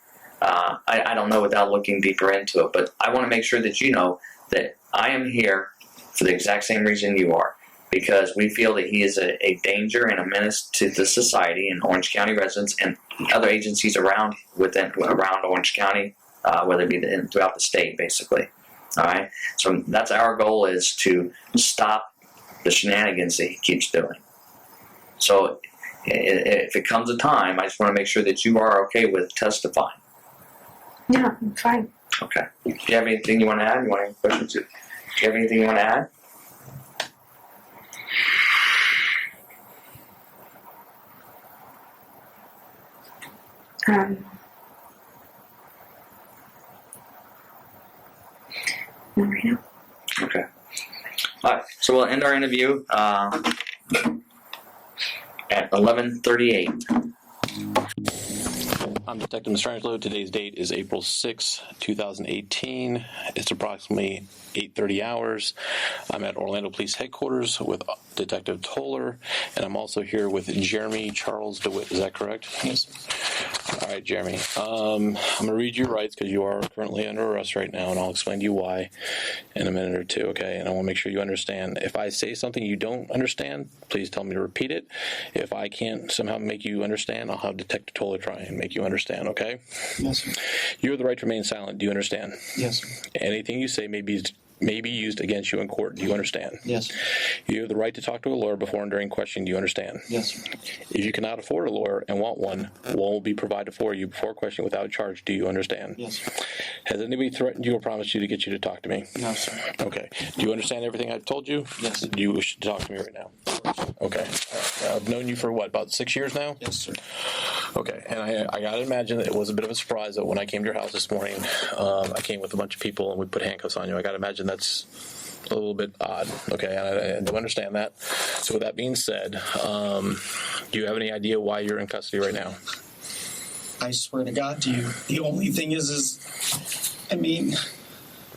I don't know without looking deeper into it. But I want to make sure that you know that I am here for the exact same reason you are. Because we feel that he is a danger and a menace to the society and Orange County residents and other agencies around Orange County, whether it be throughout the state, basically. All right? So that's our goal, is to stop the shenanigans that he keeps doing. So if it comes a time, I just want to make sure that you are okay with testifying. yeah, I'm fine. Okay. Do you have anything you want to add? You want any questions? Do you have anything you want to add? Not right now. Okay. All right. So we'll end our interview at 11:38. I'm Detective Mastrangelo. Today's date is April 6, 2018. It's approximately 8:30 hours. I'm at Orlando Police Headquarters with Detective Toller, and I'm also here with Jeremy Charles Dewitte. Is that correct? Yes. All right, Jeremy. I'm going to read your rights because you are currently under arrest right now, and I'll explain to you why in a minute or two, okay? And I want to make sure you understand. If I say something you don't understand, please tell me to repeat it. If I can't somehow make you understand, I'll have Detective Toller try and make you understand, okay? Yes, sir. You have the right to remain silent. Do you understand? Yes. Anything you say may be used against you in court. Do you understand? Yes. You have the right to talk to a lawyer before and during questioning. Do you understand? Yes. If you cannot afford a lawyer and want one will be provided for you before questioning without charge. Do you understand? Yes. Has anybody threatened you or promised you to get you to talk to me? No, sir. Okay. Do you understand everything I've told you? Yes. Do you wish to talk to me right now? Okay. I've known you for what, about 6 years now? Yes, sir. Okay, and I gotta imagine that it was a bit of a surprise that when I came to your house this morning, I came with a bunch of people and we put handcuffs on you. I gotta imagine that's a little bit odd. Okay, and I do understand that. So with that being said, do you have any idea why you're in custody right now? I swear to God to you, the only thing is, I mean...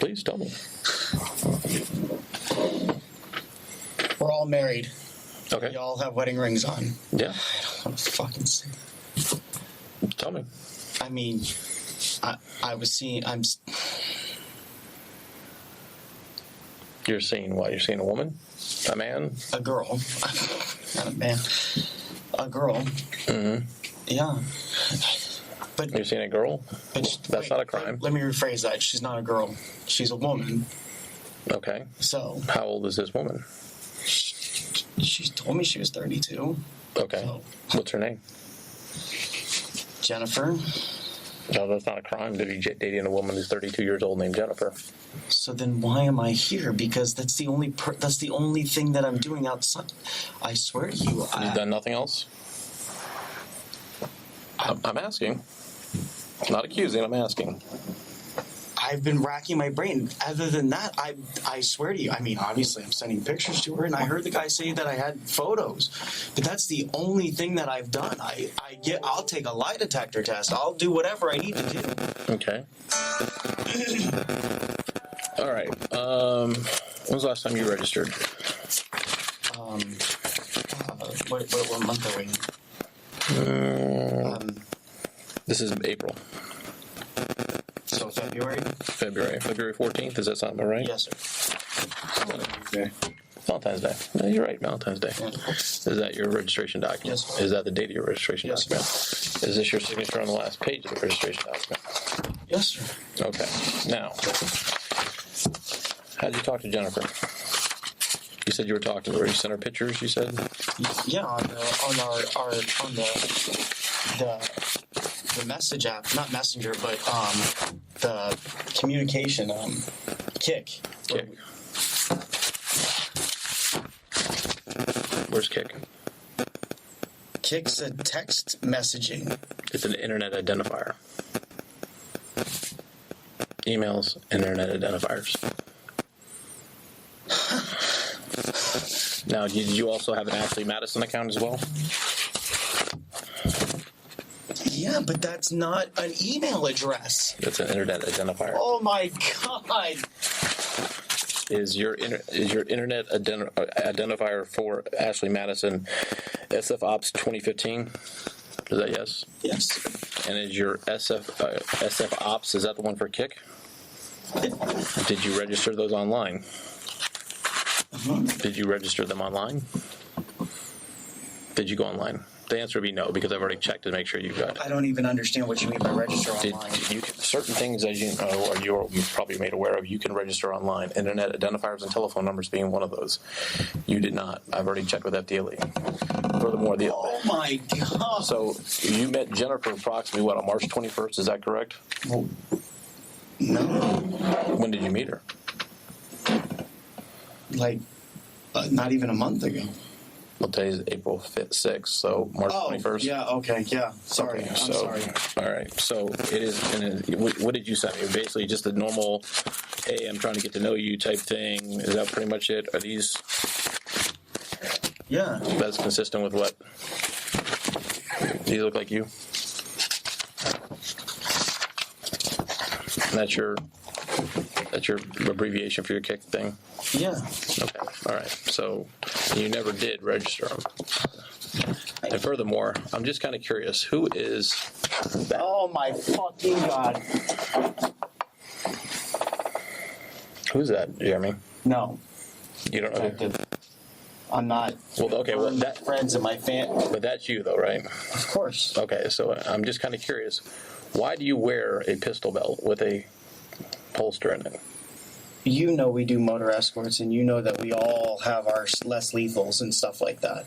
Please tell me. We're all married. Okay. We all have wedding rings on. Yeah. I don't want to fucking say. Tell me. I mean, I was seeing, You're seeing what? You're seeing a woman? A man? A girl. Not a man. A girl. Mm-hmm. Yeah. But you're seeing a girl? That's not a crime. Let me rephrase that. She's not a girl. She's a woman. Okay. So. How old is this woman? She told me she was 32. Okay. So. What's her name? Jennifer. No, that's not a crime to be dating a woman who's 32 years old named Jennifer. So then why am I here? Because that's the only thing that I'm doing outside. I swear to you. You've done nothing else? I'm asking. I'm not accusing, I'm asking. I've been racking my brain. Other than that, I swear to you, I mean, obviously I'm sending pictures to her, and I heard the guy say that I had photos. But that's the only thing that I've done. I'll take a lie detector test. I'll do whatever I need to do. Okay. All right. When was the last time you registered? What month are we in? This is April. So February? February 14th, does that sound about right? Yes, sir. Okay. Valentine's Day. No, you're right, Valentine's Day. Yeah. Is that your registration document? Yes, sir. Is that the date of your registration document? Is this your signature on the last page of the registration document? Yes, sir. Okay. Now, how did you talk to Jennifer? You said you were talking to her. You sent her pictures, you said? Yeah, on the message app, not Messenger, but the communication Kik. Kik. Where Where's Kick? Kick's a text messaging. It's an internet identifier. Emails, internet identifiers. Now, did you also have an Ashley Madison account as well? Yeah, but that's not an email address. That's an internet identifier. Oh my God! Is your internet identifier for Ashley Madison SF Ops 2015? Is that yes? Yes. And is your SF Ops, is that the one for Kick? Did you register those online? Did you register them online? Did you go online? The answer would be no, because I've already checked to make sure you got it. I don't even understand what you mean by register online. Certain things, as you know, or you're probably made aware of, you can register online. Internet identifiers and telephone numbers being one of those. You did not. I've already checked with FDLE. Furthermore, oh my God! So you met Jennifer approximately on March 21st? Is that correct? Well, no. When did you meet her? Like, not even a month ago. Well, today's April 5th, 6th, so March 21st? Yeah, okay, yeah. Sorry, Okay, I'm sorry. All right, so it is, what did you send me? Basically just a normal, hey, I'm trying to get to know you type thing. Is that pretty much it? Are these? Yeah. That's consistent with what? Do you look like you? And that's your abbreviation for your Kick thing? Yeah. Okay, all right. So you never did register them. And furthermore, I'm just kind of curious, who is that? Oh my fucking God. Who's that, Jeremy? No. You don't know who? I'm not. Well, okay, well, that friends in my family. But that's you, though, right? Of course. Okay, so I'm just kind of curious. Why do you wear a pistol belt with a holster in it? You know we do motor escorts, and you know that we all have our less lethals and stuff like that.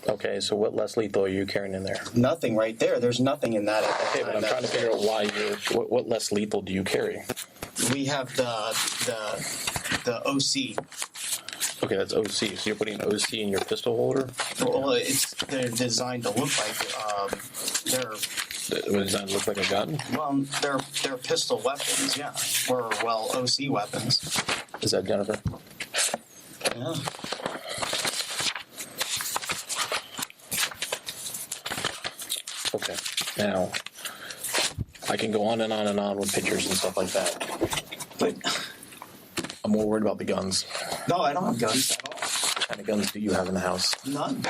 Okay, so what less lethal are you carrying in there? Nothing right there. There's nothing in that. Okay, but I'm trying to figure out why what less lethal do you carry? We have the OC. Okay, that's OC. So you're putting an OC in your pistol holder? Well, they're designed to look like they're designed to look like a gun? Well, they're pistol weapons, yeah. Or OC weapons. Is that Jennifer? Yeah. Okay. Now, I can go on and on and on with pictures and stuff like that. But I'm more worried about the guns. No, I don't have guns at all. What kind of guns do you have in the house? None.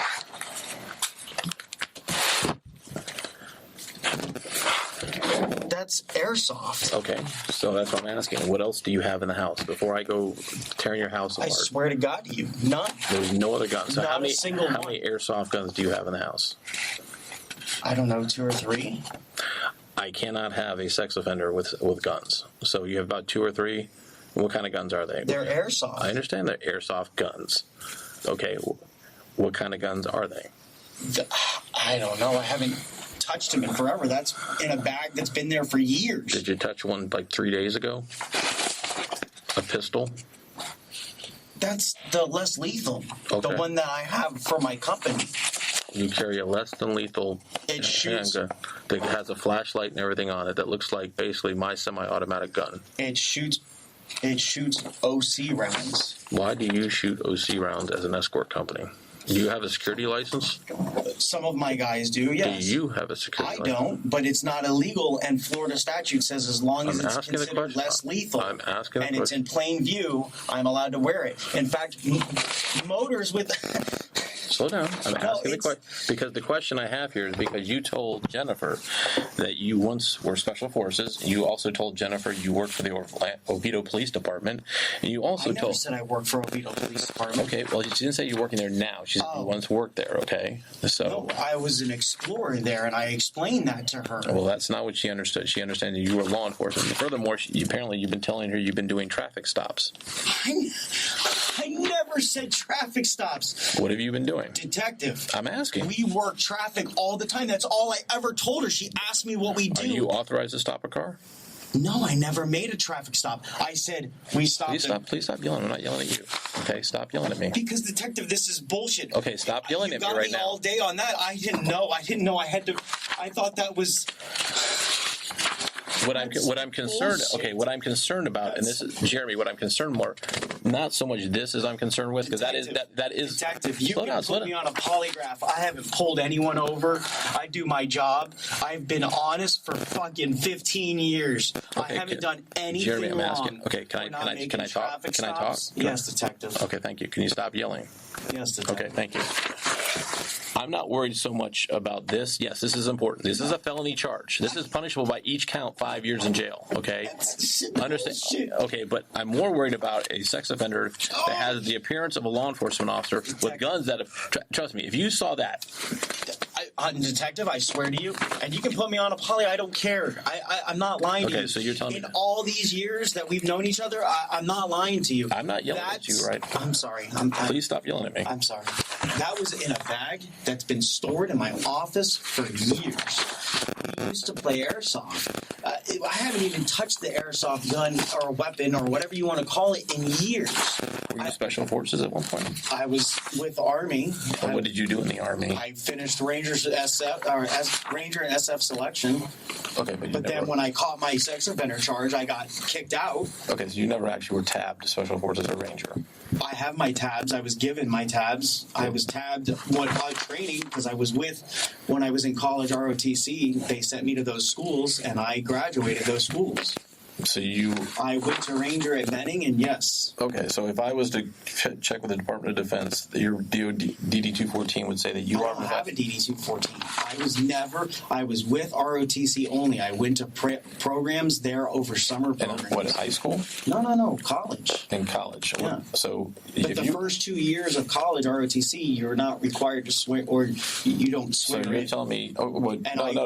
That's airsoft. Okay, so that's what I'm asking. What else do you have in the house before I go tearing your house apart? I swear to God to you, none. There's no other guns. So Not how many airsoft guns do you have in the house? I don't know, 2 or 3. I cannot have a sex offender with guns. So you have about 2 or 3. What kind of guns are they? They're airsoft. I understand they're airsoft guns. Okay, what kind of guns are they? I don't know. I haven't touched them in forever. That's in a bag that's been there for years. Did you touch one like 3 days ago? A pistol? That's the less lethal. Okay. The one that I have for my company. You carry a less than lethal handgun that has a flashlight and everything on it that looks like basically my semi-automatic gun. It shoots OC rounds. Why do you shoot OC rounds as an escort company? Do you have a security license? Some of my guys do, yes. Do you have a security license? I don't, but it's not illegal, and Florida statute says as long as it's considered less lethal and it's in plain view, I'm allowed to wear it. In fact, motors with... Slow down. I'm asking the question because the question I have here is because you told Jennifer that you once were Special Forces. You also told Jennifer you worked for the Oviedo Police Department, and you also I never said I worked for Oviedo Police Department. Okay, well, she didn't say you're working there now. She said you once worked there. Okay, so no, I was an explorer there, and I explained that to her. Well, that's not what she understood. She understood that you were law enforcement. Furthermore, apparently you've been telling her you've been doing traffic stops. I never said traffic stops. What have you been doing? Detective. I'm asking. We work traffic all the time. That's all I ever told her. She asked me what we do. Are you authorized to stop a car? No, I never made a traffic stop. I said we stopped. Please stop yelling. I'm not yelling at you. Okay, stop yelling at me. Because detective, this is bullshit. Okay, stop yelling at me right now. All day on that. I didn't know. I I had to. I thought that was. What I'm concerned. Bullshit. Okay, what I'm concerned about, and this is Jeremy. What I'm concerned more, not so much this as I'm concerned with, because that is detective. You slow can down, put me on a polygraph. I haven't pulled anyone over. I do my job. I've been honest for fucking 15 years. Okay, I haven't done anything Jeremy, I'm wrong. asking. Okay, can I talk? Can I talk? Yes, detective. Okay, thank you. Can you stop yelling? Yes, detective. Okay, thank you. I'm not worried so much about this. Yes, this is important. This is a felony charge. This is punishable by each count 5 years in jail. Okay, understand? Okay, but I'm more worried about a sex offender that has the appearance of a law enforcement officer with guns that have. Trust me, if you saw that. Detective, I swear to you, and you can put me on a poly. I don't care. I'm not lying to you. Okay, so you're telling me in all these years that we've known each other, I'm not lying to you. I'm not yelling at you, right? I'm sorry. Please stop yelling at me. I'm sorry. That was in a bag that's been stored in my office for years. We used to play airsoft. I haven't even touched the airsoft gun or weapon or whatever you want to call it in years. Were you special forces at one point? I was with the Army. And what did you do in the Army? I finished Ranger and SF selection. Okay, but then when I caught my sex offender charge, I got kicked out. Okay, so you never actually were tabbed to Special Forces or Ranger. I have my tabs. I was given my tabs. I was tabbed on training because I was when I was in college, ROTC, they sent me to those schools, and I graduated those schools. So I went to Ranger at Benning, and yes. Okay, so if I was to check with the Department of Defense, your DD-214 would say that you are. I don't have a DD-214. I was with ROTC only. I went to programs there over summer programs. And what, in high school? No, college. In college. Yeah. So but the first 2 years of college, ROTC, you're not required to swear, or you don't swear. So you're telling me, no,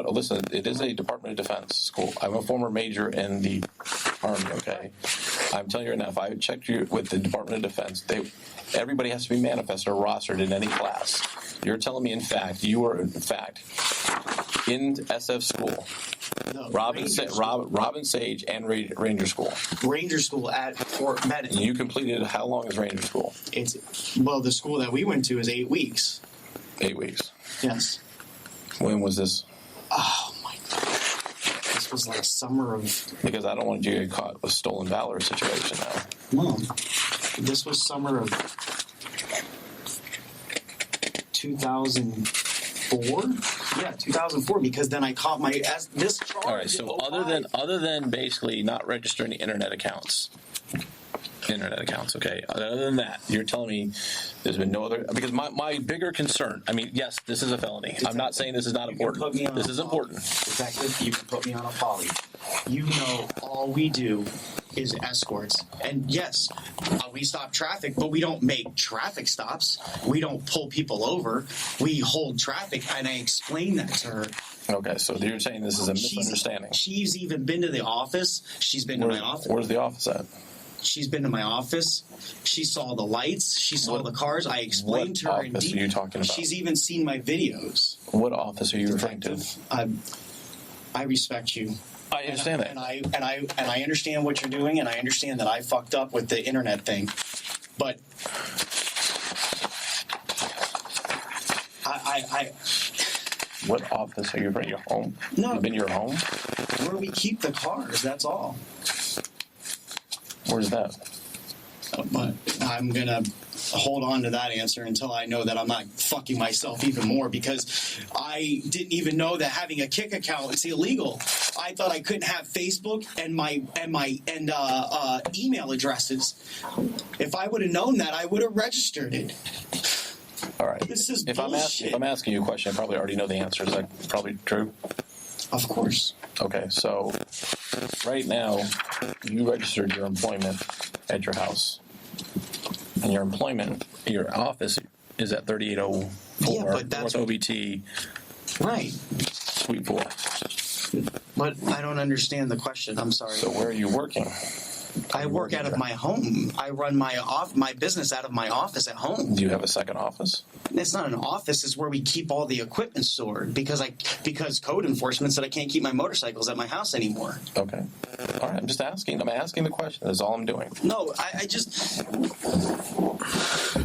listen, it is a Department of Defense school. I'm a former major in the Army, okay? I'm telling you right now, if I checked you with the Department of Defense, everybody has to be manifested or rostered in any class. You're telling me, in fact, you were, in SF school. No, Robin Sage and Ranger School. Ranger School at Fort Benning. And you completed, how long is Ranger School? The school that we went to is 8 weeks. 8 weeks? Yes. When was this? Oh, my God. This was like summer of... Because I don't want you to get caught with stolen valor situation now. No. This was summer of 2004? Yeah, 2004, because then I caught this charge. All right, so other than basically not registering the internet accounts, okay? Other than that, you're telling me there's been no other... Because my bigger concern... I mean, yes, this is a felony. I'm not saying this is not important. This is important. Detective, you can put me on a poly. You know all we do is escorts. And yes, we stop traffic, but we don't make traffic stops. We don't pull people over. We hold traffic, and I explained that to her. Okay, so you're saying this is a misunderstanding. She's even been to the office. She's been to my office. Where's the office at? She's been to my office. She saw the lights. She saw the cars. I explained to her in detail. What office are you talking about? She's even seen my videos. What office are you referring to? I respect you. I understand that. And I understand what you're doing, and I understand that I fucked up with the internet thing. But What office are you from? Your home? No. You've been your home? Where we keep the cars, that's all. Where's that? But I'm going to hold on to that answer until I know that I'm not fucking myself even more, because I didn't even know that having a Kik account is illegal. I thought I couldn't have Facebook and email addresses. If I would have known that, I would have registered it. All right. This is if bullshit. I'm asking you a question, I probably already know the answer. Is that probably true? Of course. Okay, so right now you registered your employment at your house, and your office is at 3804 North OBT. Right. Suite 4. But I don't understand the question. I'm sorry. So where are you working? I work out of my home. I run my business out of my office at home. Do you have a second office? It's not an office. It's where we keep all the equipment stored because code enforcement said I can't keep my motorcycles at my house anymore. Okay. All right. I'm just asking. I'm asking the question. That's all I'm doing. No, I just.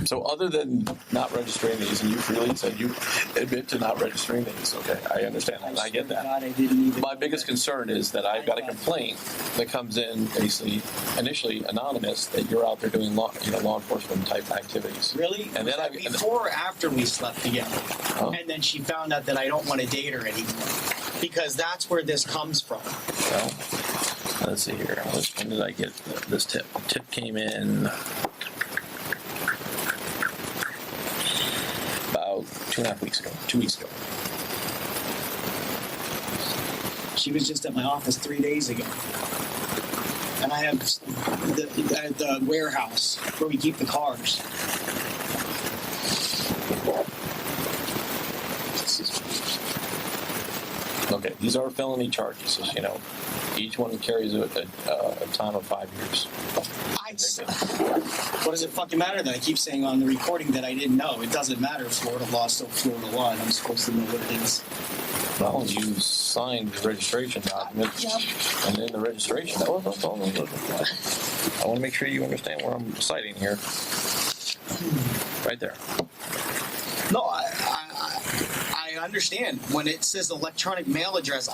So other than not registering these, and you freely said you admit to not registering these, okay, I understand that. I get that. God, I didn't even. My biggest concern is that I've got a complaint that comes in basically initially anonymous that you're out there doing law enforcement type activities. Really? And then before or after we slept together, and then she found out that I don't want to date her anymore because that's where this comes from. Well, let's see here. When did I get this tip? The tip came in about 2.5 weeks ago. 2 weeks ago. She was just at my office 3 days ago. And I have the warehouse where we keep the cars. Okay, these are felony charges, as you know. Each one carries a time of 5 years. What does it fucking matter that I keep saying on the recording that I didn't know? It doesn't matter. Florida law is still Florida law, and I'm supposed to know what it is. Well, you signed the registration document, and then the registration. I want to make sure you understand where I'm citing here. Right there. No, I understand. When it says electronic mail address,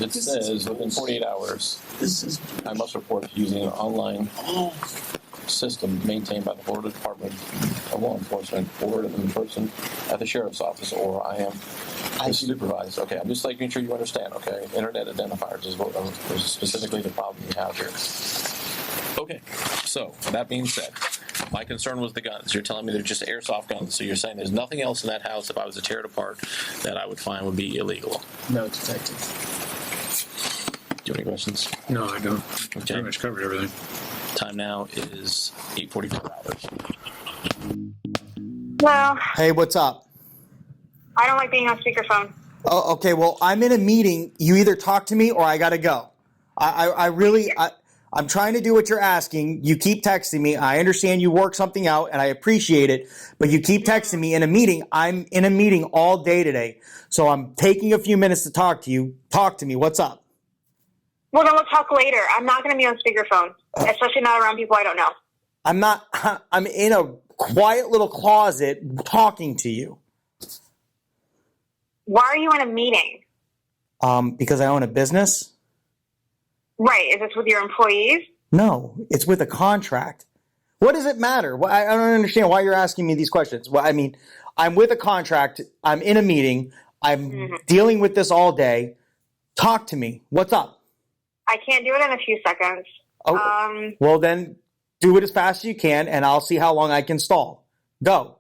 It says within 48 hours, I must report using an online system maintained by the Florida Department of Law Enforcement or in person at the sheriff's office, or I am supervised. Okay, I'm just making sure you understand. Okay, internet identifiers is what is specifically the problem you have here. Okay, so that being said, my concern was the guns. You're telling me they're just airsoft guns, so you're saying there's nothing else in that house if I was to tear it apart that I would find would be illegal. No, detective. Do you have any questions? No, I don't. Okay. Pretty much covered everything. Time now is 8:44 hours. Well, Hey, what's up? I don't like being on speakerphone. Oh, okay. Well, I'm in a meeting. You either talk to me or I gotta go. I'm trying to do what you're asking. You keep texting me. I understand you work something out, and I appreciate it. But you keep texting me in a meeting. I'm in a meeting all day today, so I'm taking a few minutes to talk to you. Talk to me. What's up? Well, then we'll talk later. I'm not going to be on speakerphone, especially not around people I don't know. I'm not. I'm in a quiet little closet talking to you. Why are you in a meeting? Because I own a business. Right. Is this with your employees? No, it's with a contract. What does it matter? I don't understand why you're asking me these questions. Well, I mean, I'm with a contract. I'm in a meeting. I'm dealing with this all day. Talk to me. What's up? I can't do it in a few seconds. Oh, well, then do it as fast as you can, and I'll see how long I can stall. Go.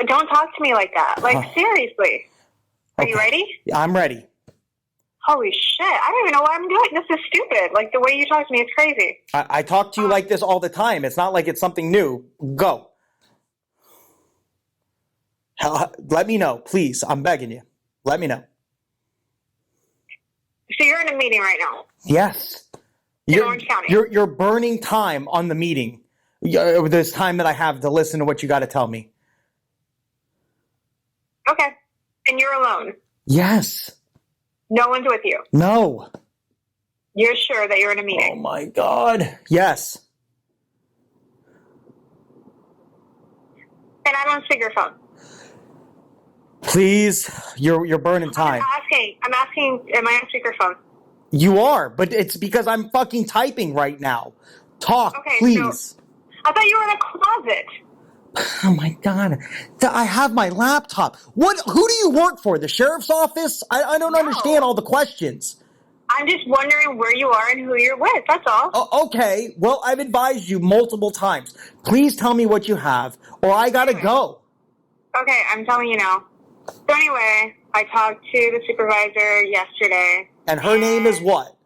Don't talk to me like that. Like, seriously. Are you ready? I'm ready. Holy shit. I don't even know what I'm doing. This is stupid. Like, the way you talk to me is crazy. I talk to you like this all the time. It's not like it's something new. Go. Let me know, please. I'm begging you. Let me know. So you're in a meeting right now? Yes. In Orange County? You're burning time on the meeting. This time that I have to listen to what you got to tell me. Okay. And you're alone? Yes. No one's with you? No. You're sure that you're in a meeting? Oh my God. Yes. And I'm on speakerphone. Please, you're burning time. I'm asking, am I on speakerphone? You are, but it's because I'm fucking typing right now. Talk, Okay, please. So I thought you were in a closet. Oh my God. I have my laptop. Who do you work for? The sheriff's office? I don't understand all the questions. I'm just wondering where you are and who you're with. That's all. Okay. Well, I've advised you multiple times. Please tell me what you have, or I gotta go. Okay, I'm telling you now. So anyway, I talked to the supervisor yesterday. And her name is what?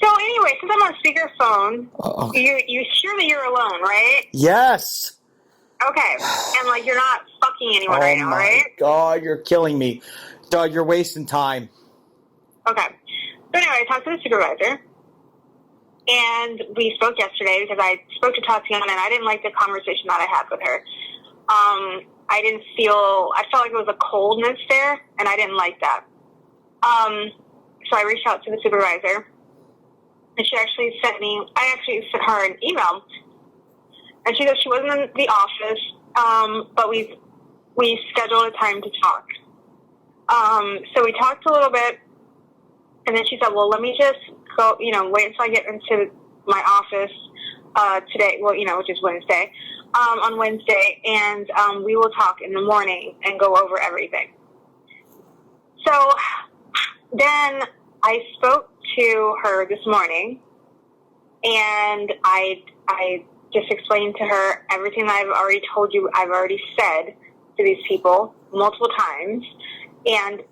So anyway, since I'm on speakerphone, you sure that you're alone, right? Yes. Okay, and like you're not fucking blocking anyone right now, right? Oh my God, you're killing me. Doug, you're wasting time. Okay. So anyway, I talked to the supervisor, and we spoke yesterday because I spoke to Tatiana, and I didn't like the conversation that I had with her. I felt like it was a coldness there, and I didn't like that. So I reached out to the supervisor, and I actually sent her an email, and she said she wasn't in the office, but we scheduled a time to talk. So we talked a little bit, and then she said, well, let me just go, wait until I get into my office today, which is Wednesday, on Wednesday, and we will talk in the morning and go over everything. So then I spoke to her this morning, and I just explained to her everything that I've already told you, I've already said to these people multiple times, and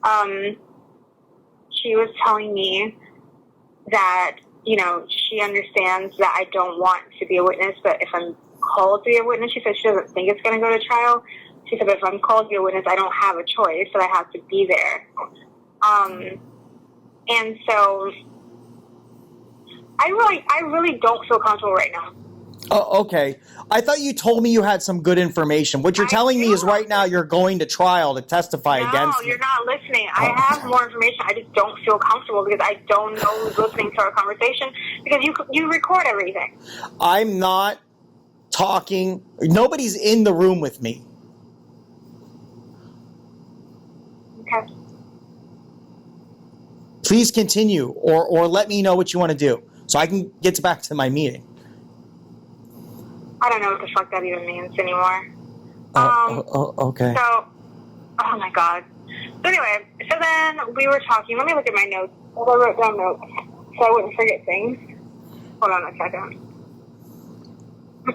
she was telling me that, she understands that I don't want to be a witness, but if I'm called to be a witness, she said she doesn't think it's going to go to trial. She said, but if I'm called to be a witness, I don't have a choice, so I have to be there. And so I really don't feel comfortable right now. Oh, okay. I thought you told me you had some good information. What you're telling me is right now you're going to trial to testify against me. No, you're not listening. I have more information. I just don't feel comfortable because I don't know who's listening to our conversation because you record everything. I'm not talking. Nobody's in the room with me. Okay. Please continue or let me know what you want to do so I can get back to my meeting. I don't know what the fuck that even means anymore. Okay. So, oh my God. So anyway, so then we were talking. Let me look at my notes. I wrote down notes so I wouldn't forget things. Hold on a second.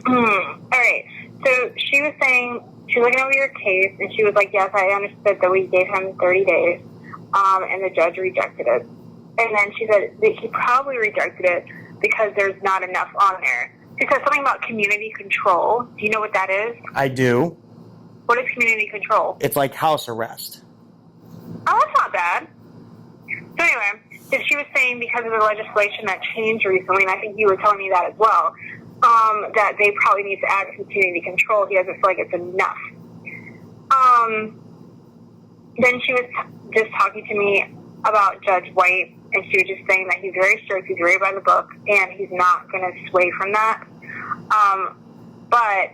All right. So she was saying, she was looking over your case, and she was like, yes, I understood that we gave him 30 days, and the judge rejected it. And then she said that he probably rejected it because there's not enough on there. She said something about community control. Do you know what that is? I do. What is community control? It's like house arrest. Oh, that's not bad. So anyway, she was saying because of the legislation that changed recently, and I think you were telling me that as well, that they probably need to add community control. He doesn't feel like it's enough. Then she was just talking to me about Judge White, and she was just saying that he's very strict, he's very by the book, and he's not going to sway from that. But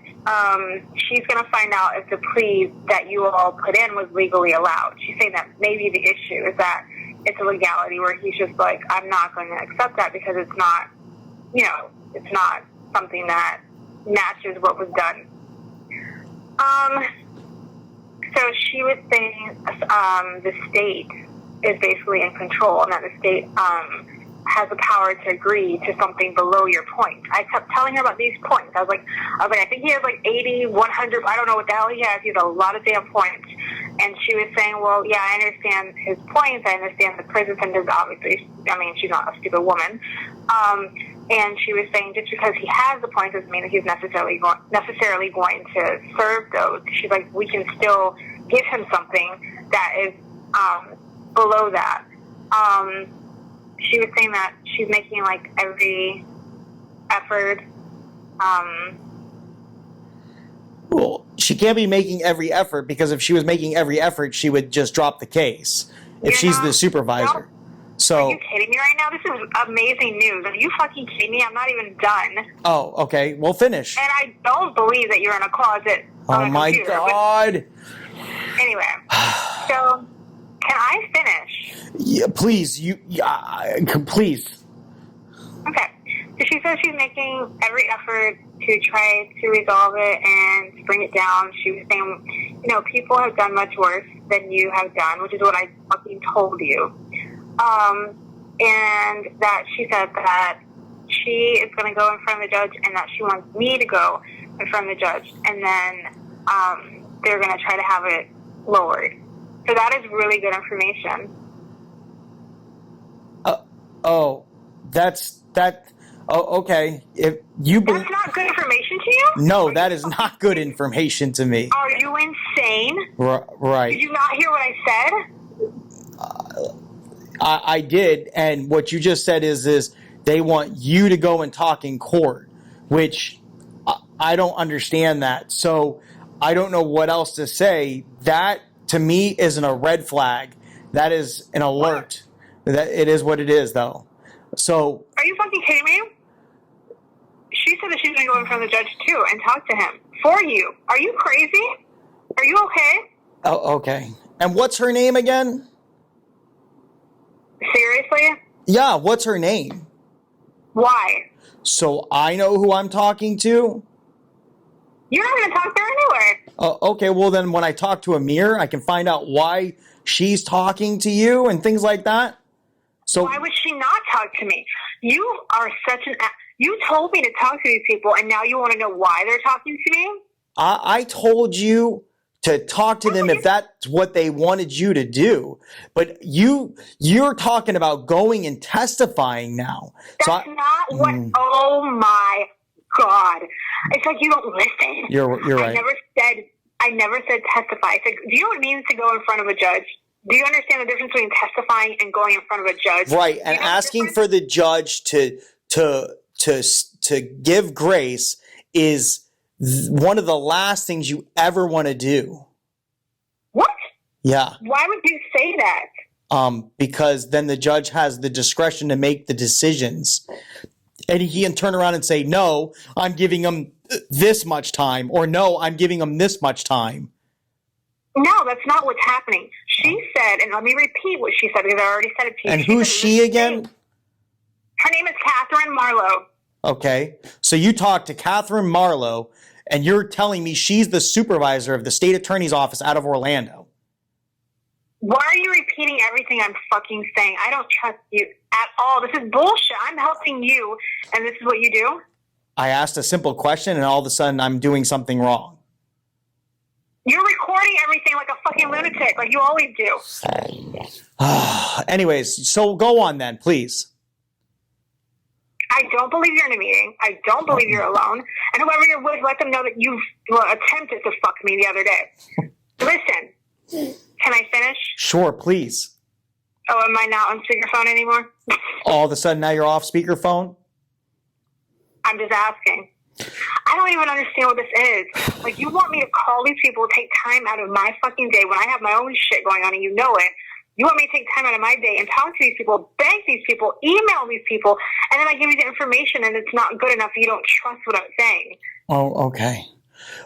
she's going to find out if the plea that you all put in was legally allowed. She's saying that maybe the issue is that it's a legality where he's just like, I'm not going to accept that because it's not, it's not something that matches what was done. So she was saying the state is basically in control and that the state has the power to agree to something below your point. I kept telling her about these points. I was like, I think he has like 80, 100, I don't know what the hell he has. He has a lot of damn points. And she was saying, well, yeah, I understand his points. I understand the prison sentence, obviously. I mean, she's not a stupid woman. And she was saying just because he has the points doesn't mean that he's necessarily going to serve those. She's like, we can still give him something that is below that. She was saying that she's making like every effort. Well, she can't be making every effort because if she was making every effort, she would just drop the case if she's the supervisor. No. So, are you kidding me right now? This is amazing news. Are you fucking kidding me? I'm not even done. Oh, okay. Well, finish. And I don't believe that you're in a closet on a my computer, God. Anyway, so can I finish? Yeah, please. Please. Okay. So she says she's making every effort to try to resolve it and to bring it down. She was saying, people have done much worse than you have done, which is what I fucking told you. And that she said that she is going to go in front of the judge and that she wants me to go in front of the judge. And then they're going to try to have it lowered. So that is really good information. Oh, okay. If you That's not good information to you? No, that is not good information to me. Are you insane? Right. Did you not hear what I said? I did, and what you just said is they want you to go and talk in court, which I don't understand that. So I don't know what else to say. That to me isn't a red flag. That is an alert. That it is what it is, though. So are you fucking kidding me? She said that she's going to go in front of the judge too and talk to him for you. Are you crazy? Are you okay? Oh, okay. And what's her name again? Seriously? Yeah, what's her name? Why? So I know who I'm talking to? You're not going to talk to her anyway. Okay, well then when I talk to Amir, I can find out why she's talking to you and things like that. So why would she not talk to me? You are such an... You told me to talk to these people, and now you want to know why they're talking to me? I told you to talk to them if that's what they wanted you to do. But you're talking about going and testifying now. That's not what... Oh, my God. It's like you don't listen. You're right. I never said testify. I said, do you know what it means to go in front of a judge? Do you understand the difference between testifying and going in front of a judge? Right, and asking for the judge to give grace is one of the last things you ever want to do. What? Yeah. Why would you say that? Because then the judge has the discretion to make the decisions. And he can turn around and say, no, I'm giving him this much time, or no, I'm giving him this much time. No, that's not what's happening. She said, and let me repeat what she said because I already said it to you. And who's she again? Her name is Catherine Marlowe. Okay. So you talked to Catherine Marlowe, and you're telling me she's the supervisor of the state attorney's office out of Orlando. Why are you repeating everything I'm fucking saying? I don't trust you at all. This is bullshit. I'm helping you, and this is what you do? I asked a simple question, and all of a sudden I'm doing something wrong. You're recording everything like a fucking lunatic, like you always do. Anyways, so go on then, please. I don't believe you're in a meeting. I don't believe you're alone. And whoever you're with, let them know that you've attempted to fuck me the other day. Listen, can I finish? Sure, please. Oh, am I not on speakerphone anymore? All of a sudden now you're off speakerphone? I'm just asking. I don't even understand what this is. Like, you want me to call these people, take time out of my fucking day when I have my own shit going on and you know it. You want me to take time out of my day and talk to these people, beg these people, email these people, and then I give you the information and it's not good enough. You don't trust what I'm saying. Oh, okay.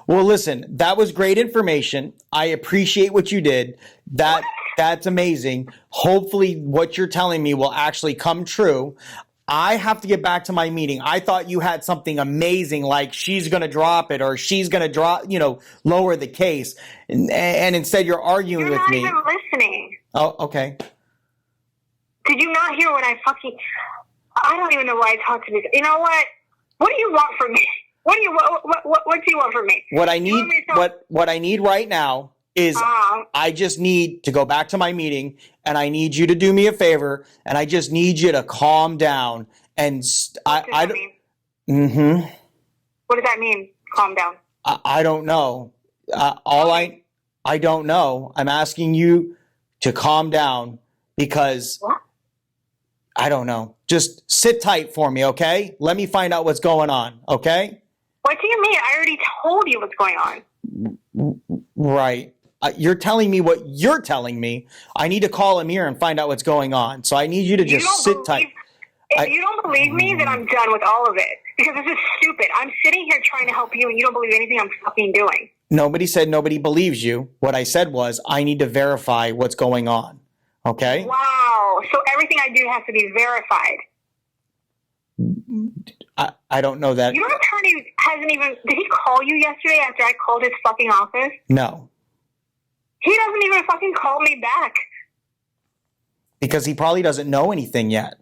Well, listen, that was great information. I appreciate what you did. That's amazing. Hopefully what you're telling me will actually come true. I have to get back to my meeting. I thought you had something amazing, like she's going to drop it or she's going to lower the case. And instead you're arguing with me. You're not even listening. Oh, okay. Did you not hear what I don't even know why I talk to these. You know what? What do you want from me? What do you want from me? What I need right now is I just need to go back to my meeting and I need you to do me a favor and I just need you to calm down and What does that mean? What does that mean? Calm down. I don't know. I don't know. I'm asking you to calm down because I don't know. Just sit tight for me, okay? Let me find out what's going on, okay? What do you mean? I already told you what's going on. Right. You're telling me what you're telling me. I need to call Amir and find out what's going on. So I need you to just sit tight. If you don't believe me, then I'm done with all of it. Because this is stupid. I'm sitting here trying to help you and you don't believe anything I'm fucking doing. Nobody said nobody believes you. What I said was I need to verify what's going on. Okay? Wow. So everything I do has to be verified. I don't know that. Your attorney hasn't even... Did he call you yesterday after I called his fucking office? No. He doesn't even fucking call me back. Because he probably doesn't know anything yet.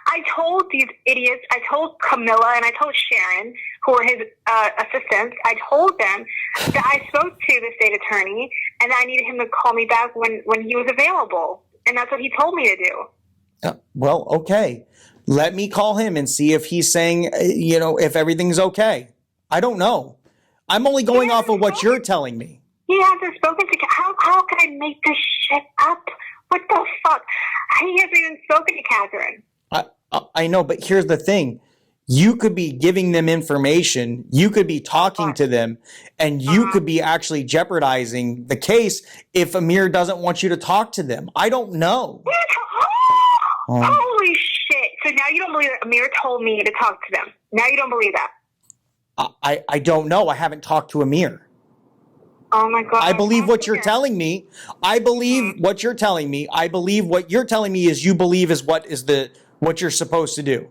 I told these idiots, I told Camilla and I told Sharon, who were his assistants, I told them that I spoke to the state attorney and that I needed him to call me back when he was available. And that's what he told me to do. Well, okay. Let me call him and see if he's saying, if everything's okay. I don't know. I'm only going off of what you're telling me. He hasn't spoken to. How can I make this shit up? What the fuck? He hasn't even spoken to Catherine. I know, but here's the thing. You could be giving them information. You could be talking to them, and you could be actually jeopardizing the case if Amir doesn't want you to talk to them. I don't know. Holy shit. So now you don't believe that Amir told me to talk to them. Now you don't believe that. I don't know. I haven't talked to Amir. Oh my God. I believe what you're telling me. I believe what you're telling me. I believe what you're telling me is you believe is what you're supposed to do.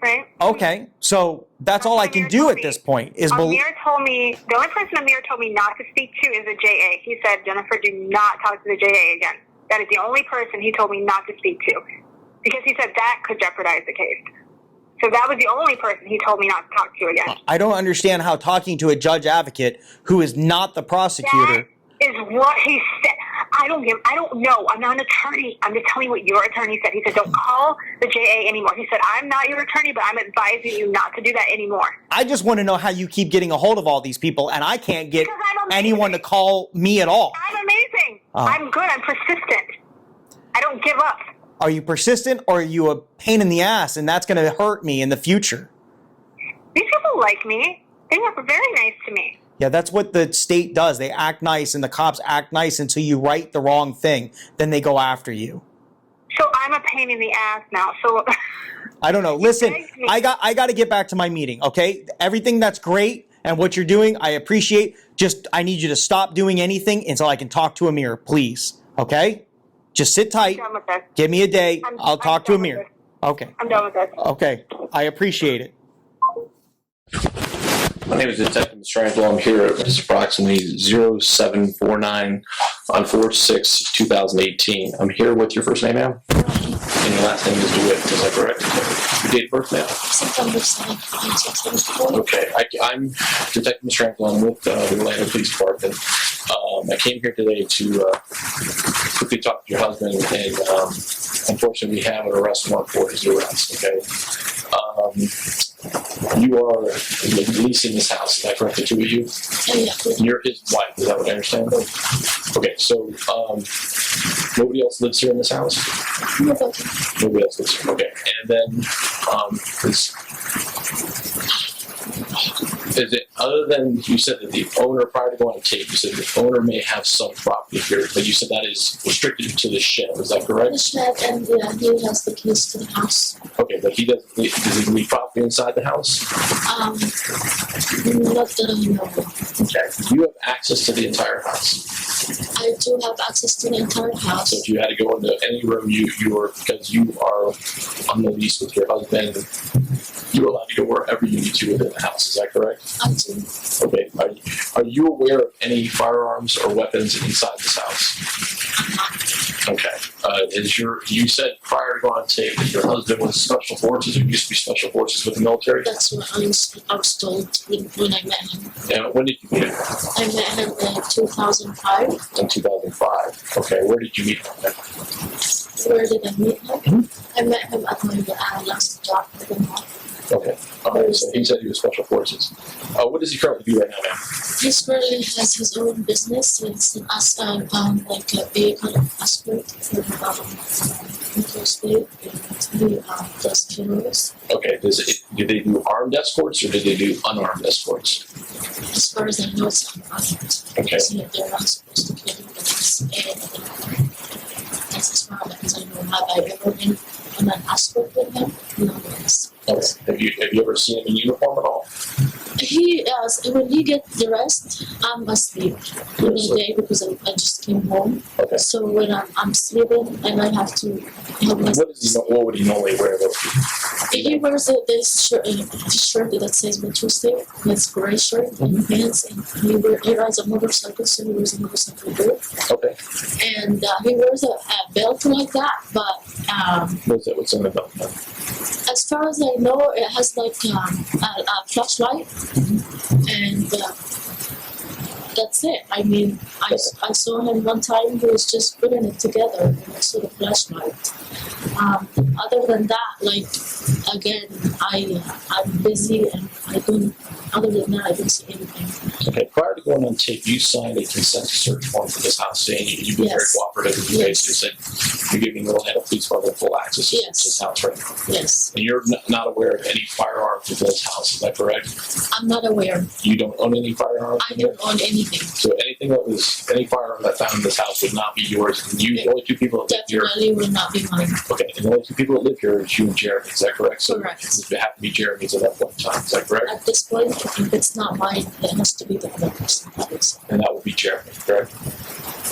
Right. Okay, so that's all I can do at this point. Amir told me, the only person Amir told me not to speak to is the JA. He said, Jennifer, do not talk to the JA again. That is the only person he told me not to speak to. Because he said that could jeopardize the case. So that was the only person he told me not to talk to again. I don't understand how talking to a judge advocate who is not the prosecutor. That is what he said. I don't know. I'm not an attorney. I'm just telling you what your attorney said. He said, don't call the JA anymore. He said, I'm not your attorney, but I'm advising you not to do that anymore. I just want to know how you keep getting a hold of all these people, and I can't get anyone to call me at all. I'm amazing. I'm good. I'm persistent. I don't give up. Are you persistent, or are you a pain in the ass, and that's going to hurt me in the future? These people like me. They were very nice to me. Yeah, that's what the state does. They act nice, and the cops act nice until you write the wrong thing. Then they go after you. So I'm a pain in the ass now. So I don't know. Listen, I got to get back to my meeting, okay? Everything that's great and what you're doing, I appreciate. Just I need you to stop doing anything until I can talk to Amir, please. Okay? Just sit tight. I'm done with this. Give me a day. I'll talk to Amir. Okay. I'm done with this. Okay. I appreciate it. My name is Detective Mastrangelo. I'm here at approximately 0749 on 4/6/2018. I'm here with your first name, ma'am? And your last name is Dewitte, is that correct? Your date of birth, ma'am? September 7th, Okay, I'm Detective Mastrangelo. I'm with the Orlando Police Department. I came here today to quickly talk to your husband, and unfortunately we have an arrest warrant for his arrest, okay? You are leasing this house, is that correct, the two of you? Yeah. You're his wife, is that what I understand? Okay, so nobody else lives here in this house? Nobody else lives here, okay. And then, is it, other than you said that the owner, prior to going on tape, you said the owner may have some property here, but you said that is restricted to the shed, is that correct? The shed, and he has the keys to the house. Okay, but does he leave property inside the house? Not that I know. Okay, do you have access to the entire house? I do have access to the entire house. So if you had to go into any room, because you are on the lease with your husband, you're allowed to go wherever you need to within the house, is that correct? I do. Okay, are you aware of any firearms or weapons inside this house? Okay, you said prior to going on tape that your husband was Special Forces, or used to be Special Forces with the military? That's what I was told when I met him. And when did you meet him? I met him in 2005. In 2005. Okay, where did you meet him? Where did I meet him? I met him at my last job. Okay. So he said he was Special Forces. What does he currently do right now, ma'am? He currently has his own business. It's an like a vehicle escort for interstate. He does funerals. Okay. Do they do armed escorts, or do they do unarmed escorts? As far as I know, it's unarmed. Okay. So they're not supposed to kill him, that's as far as I know. Have I ever been on an escort with him? No, yes. Okay. Have you ever seen him in uniform at all? He when he gets dressed, I'm asleep in the day because I just came home. Okay. So when I'm sleeping and I have to have my. What would he normally wear though? He wears this shirt that says Tuesday. It's gray shirt and pants, and he rides a motorcycle, so he wears a motorcycle belt. Okay. And he wears a belt like that, but What's on the belt? as far as I know, it has like a flashlight, and that's it. I mean, I saw him one time. He was just putting it together, and I saw the flashlight. Other than that, like, again, I'm busy and I don't. Other than that, I don't see anything. Okay, prior to going on tape, you signed a consent to search form for this house saying you've been very Yes. cooperative and you Yes. basically said you're giving the Orlando Police Department full access to this house right now. Yes. And you're not aware of any firearms in this house, is that correct? I'm not aware. You don't own any firearms? I don't own anything. So any firearm that found in this house would not be yours. And you, the only two people that live here. Definitely will not be mine. Okay, and the only two people that live here is you and Jeremy, is that correct? So Correct. it have to be Jeremy's at that point in time, is that correct? At this point, if it's not mine, it has to be the other person. That is And that would be Jeremy, correct?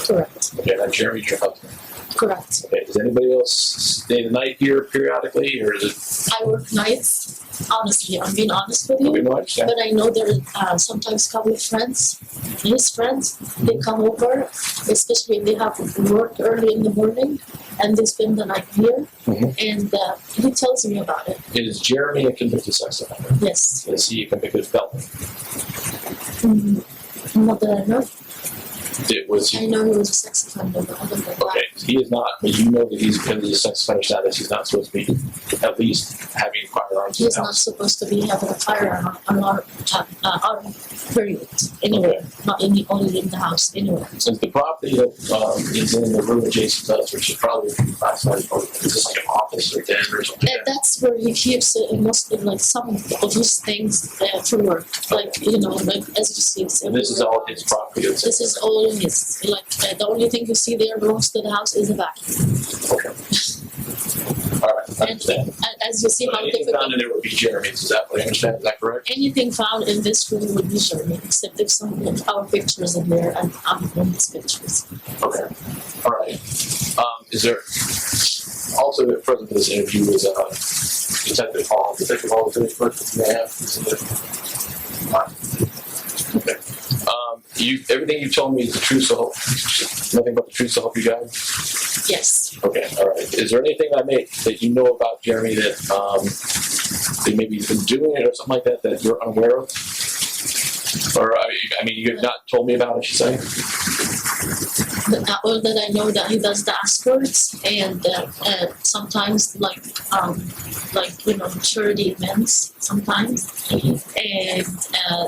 correct. Okay, now Jeremy's your husband. Correct. Okay, does anybody else stay the night here periodically, or is it? I work nights. Honestly, I'm being honest with you. Okay, no, I understand. But I know there sometimes come with friends. His friends, they come over, especially if they have work early in the morning, and they spend the night here. And he tells me about it. Is Jeremy a convicted sex offender? Yes. Is he a convicted felon? Not that I know. Was I he? know he was a sex offender, but other than that, Okay, he is not, but you know that he's because of his sex offender status, he's not supposed to be at least having firearms in he's the not house. supposed to be having a firearm on our period, anywhere, not only in the house, anywhere. Since the property that is in the room adjacent to us, which is probably classified, or is this like an office or den or something? And that's where he keeps mostly like some of his things for work, like like as you see. It's And this is all his property. This is all his. Like the only thing you see there belongs to the house is a vacuum. Okay. All right, I understand. As you see So how anything difficult. found in there would be Jeremy's, is that what I understand? Is that correct? Anything found in this room would be German, except if some of our pictures in there and I'm in these pictures. Okay. All right. Is there also present in this interview is Detective Hall? Detective Hall, is there first? May I have? Okay. Everything you told me is the truth, so help. Nothing but the truth, so help you guys. Yes. Okay. All right. Is there anything that you know about Jeremy that maybe he's been doing it or something like that that you're unaware of? Or I mean, you have not told me about it. You say? All that I know that he does the escorts and sometimes like charity events sometimes, and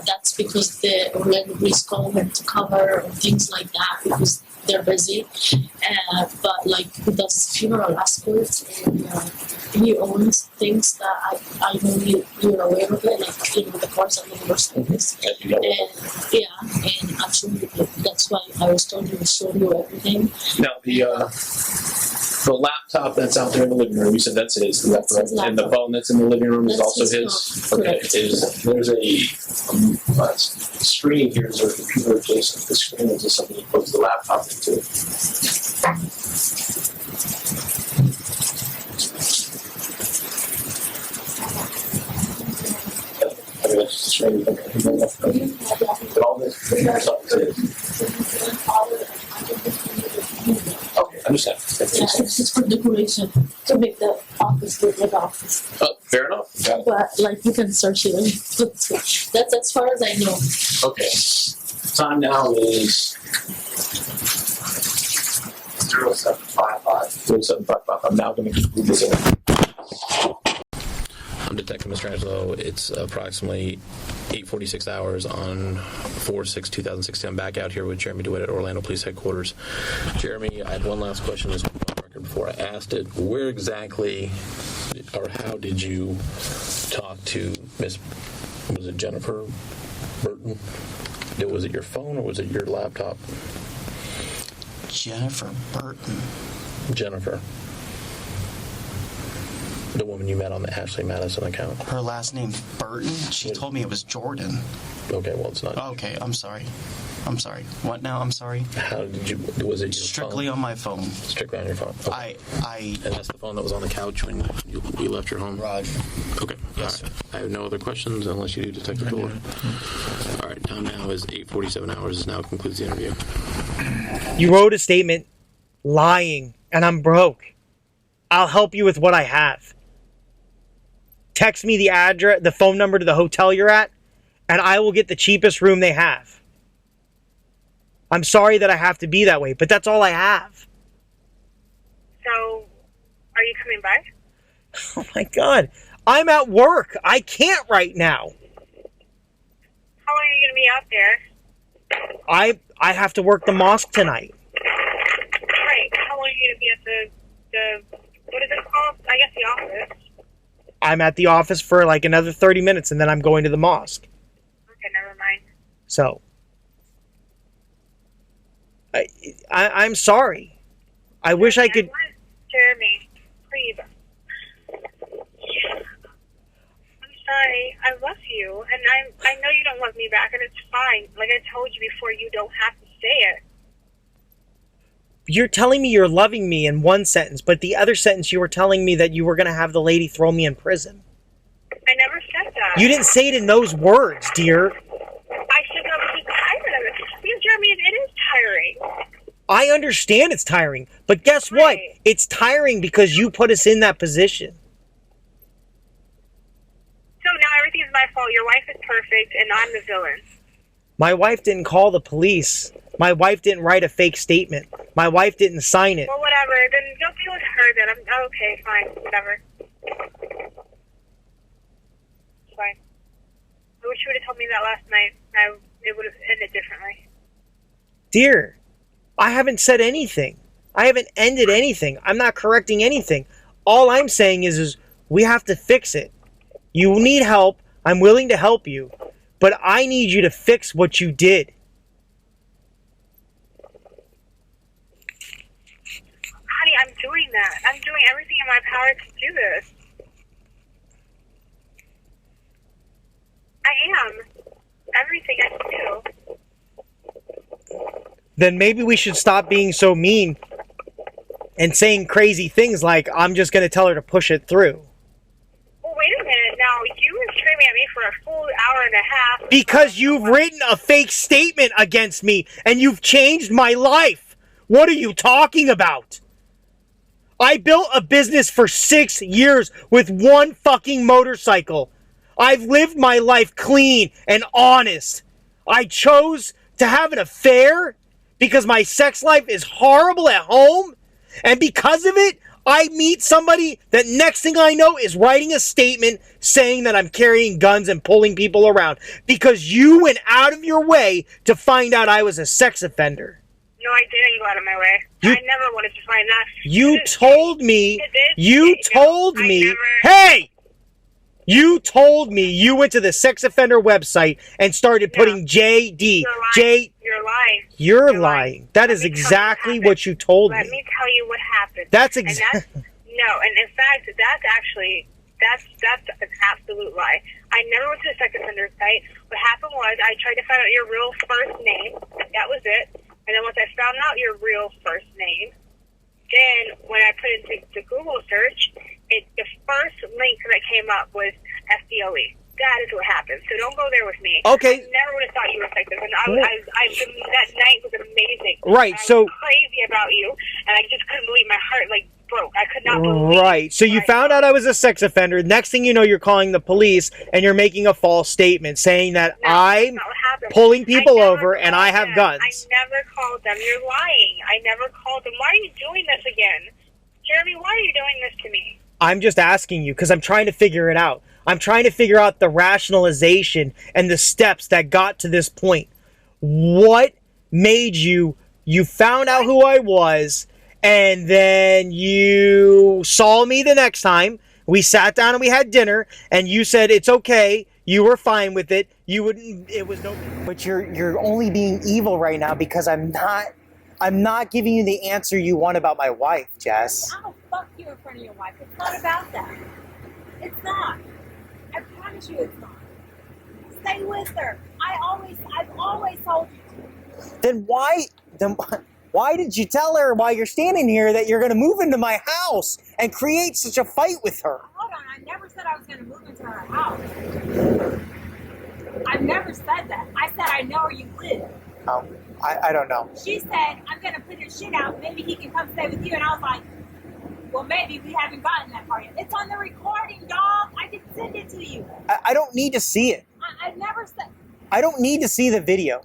that's because the Orlando Police call him to cover or things like that because they're busy. But like he does funeral escorts and he owns things that I know you're aware of it, like the cars and the motorcycles. And actually that's why I was told he would show you everything. Now the laptop that's out there in the living room, you said that's his, is that correct? And the phone that's in the living room is also his? Okay. There's a screen here, is there a computer adjacent to the screen, or is this something you put the laptop into? I mean, that's just a screen. But all this stuff is his. Okay, I understand. It's just for decoration to make the office look like office. Oh, fair enough. Got it. But like you can search it. That's as far as I know. Okay. Time now is 0755. 0755. I'm now going to conclude this interview. I'm Detective Mr. Angelo. It's approximately 8:46 hours on 4/6/2016. I'm back out here with Jeremy Dewitte at Orlando Police Headquarters. Jeremy, I had one last question this record before I asked it. Where exactly or how did you talk to was it Jennifer Burton? Was it your phone or was it your laptop? Jennifer Burton. Jennifer. The woman you met on the Ashley Madison account. Her last name Burton? She told me it was Jordan. Okay, well, it's not. Okay, I'm sorry. What now? I'm sorry. How did you? Was it your strictly phone? On my phone? Strictly on your phone. Okay. And that's the phone that was on the couch when you left your home. Roger. Okay. Yes. All right. I have no other questions unless you do, Detective Door. All right. Time now is 8:47 hours. This now concludes the interview. You wrote a statement lying, and I'm broke. I'll help you with what I have. Text me the address, the phone number to the hotel you're at, and I will get the cheapest room they have. I'm sorry that I have to be that way, but that's all I have. So, are you coming by? Oh my God. I'm at work. I can't right now. How long are you going to be out there? I have to work the mosque tonight. Right. How long are you going to be at the what is it called? I guess the office. I'm at the office for like another 30 minutes, and then I'm going to the mosque. Okay, never mind. So, I'm sorry. I wish I could... Jeremy, please. I'm sorry. I love you, and I know you don't love me back, and it's fine. Like I told you before, you don't have to say it. You're telling me you're loving me in one sentence, but the other sentence you were telling me that you were going to have the lady throw me in prison. I never said that. You didn't say it in those words, dear. I said that I was tired of it. Because, Jeremy, it is tiring. I understand it's tiring, but guess what? It's tiring because you put us in that position. So now everything's my fault. Your wife is perfect, and I'm the villain. My wife didn't call the police. My wife didn't write a fake statement. My wife didn't sign it. Well, whatever. Then don't deal with her then. I'm okay, fine. Whatever. Fine. I wish you would have told me that last night. It would have ended differently. Dear, I haven't said anything. I haven't ended anything. I'm not correcting anything. All I'm saying is we have to fix it. You need help. I'm willing to help you. But I need you to fix what you did. Honey, I'm doing that. I'm doing everything in my power to do this. I am. Everything I can do. Then maybe we should stop being so mean and saying crazy things like, I'm just going to tell her to push it through. Well, wait a minute. Now, you were screaming at me for a full hour and a half. Because you've written a fake statement against me and you've changed my life. What are you talking about? I built a business for 6 years with one fucking motorcycle. I've lived my life clean and honest. I chose to have an affair because my sex life is horrible at home. And because of it, I meet somebody that next thing I know is writing a statement saying that I'm carrying guns and pulling people around because you went out of your way to find out I was a sex offender. No, I didn't go out of my way. I never wanted to find that. You told me, hey! You told me you went to the sex offender website and started putting JD. You're lying. You're lying. That is exactly what you told me. Let me tell you what happened. That's No, and in fact, that's an absolute lie. I never went to the sex offender site. What happened was I tried to find out your real first name. That was it. And then once I found out your real first name, then when I put into the Google search, the first link that came up was FDLE. That is what happened. So don't go there with me. Okay. I never would have thought you were like this. And that night was amazing. Right. I was crazy about you, and I just couldn't believe my heart broke. I could not believe. Right. So you found out I was a sex offender. Next thing you know, you're calling the police and you're making a false statement saying that I'm pulling people over and I have guns. I never called them. You're lying. I never called them. Why are you doing this again? Jeremy, why are you doing this to me? I'm just asking you because I'm trying to figure it out. I'm trying to figure out the rationalization and the steps that got to this point. What made you found out who I was, and then you saw me the next time. We sat down and we had dinner, and you said it's okay. You were fine with it. It was no. But you're only being evil right now because I'm not giving you the answer you want about my wife, Jess. I'll fuck you in front of your wife. It's not about that. It's not. I promise you it's not. Stay with her. I've always told you to. Then why did you tell her while you're standing here that you're going to move into my house and create such a fight with her? Hold on. I never said I was going to move into her house. I've never said that. I said I know where you live. Oh, I don't know. She said, I'm going to put his shit out. Maybe he can come stay with you. And I was like, well, maybe we haven't gotten that far yet. It's on the recording, dog. I can send it to you. I don't need to see it. I never said. I don't need to see the video.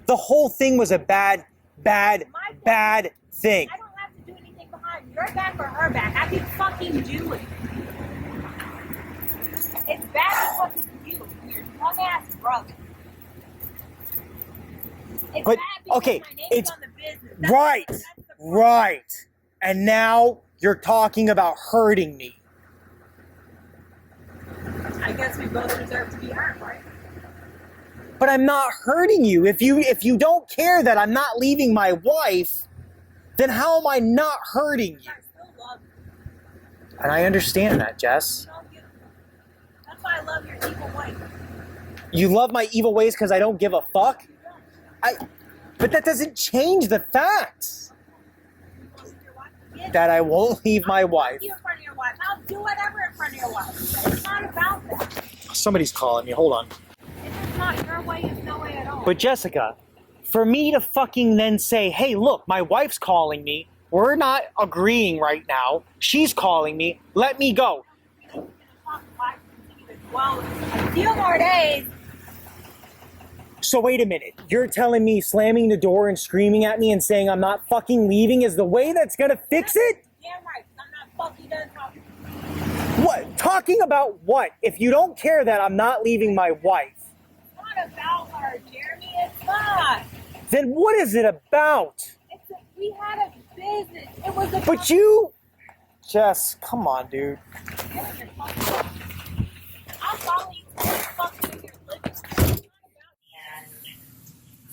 The whole thing was a bad thing. I don't have to do anything behind your back or her back. I can fucking do it. It's bad because it's you, your dumbass brother. It's But bad because okay, my name's it's on the business. right. And now you're talking about hurting me. I guess we both deserve to be hurt, right? But I'm not hurting you. If you don't care that I'm not leaving my wife, then how am I not hurting you? I still love you. And I understand that, Jess. That's why I love your evil wife. You love my evil ways because I don't give a fuck? But that doesn't change the facts. That I won't leave my wife. I'll do in front of your wife. I'll do whatever in front of your wife. It's not about that. Somebody's calling me. Hold on. If it's not your way, it's no way at all. But Jessica, for me to fucking then say, hey, look, my wife's calling me. We're not agreeing right now. She's calling me. Let me go. Well, a few more days. So wait a minute. You're telling me slamming the door and screaming at me and saying I'm not fucking leaving is the way that's gonna fix it? Damn right. I'm not fucking done talking. What? Talking about what? If you don't care that I'm not leaving my wife, It's not about her, Jeremy. It's not. then what is it about? We had a business. It was a. But you... Jess, come on, dude. I'll follow you. Fucking your living.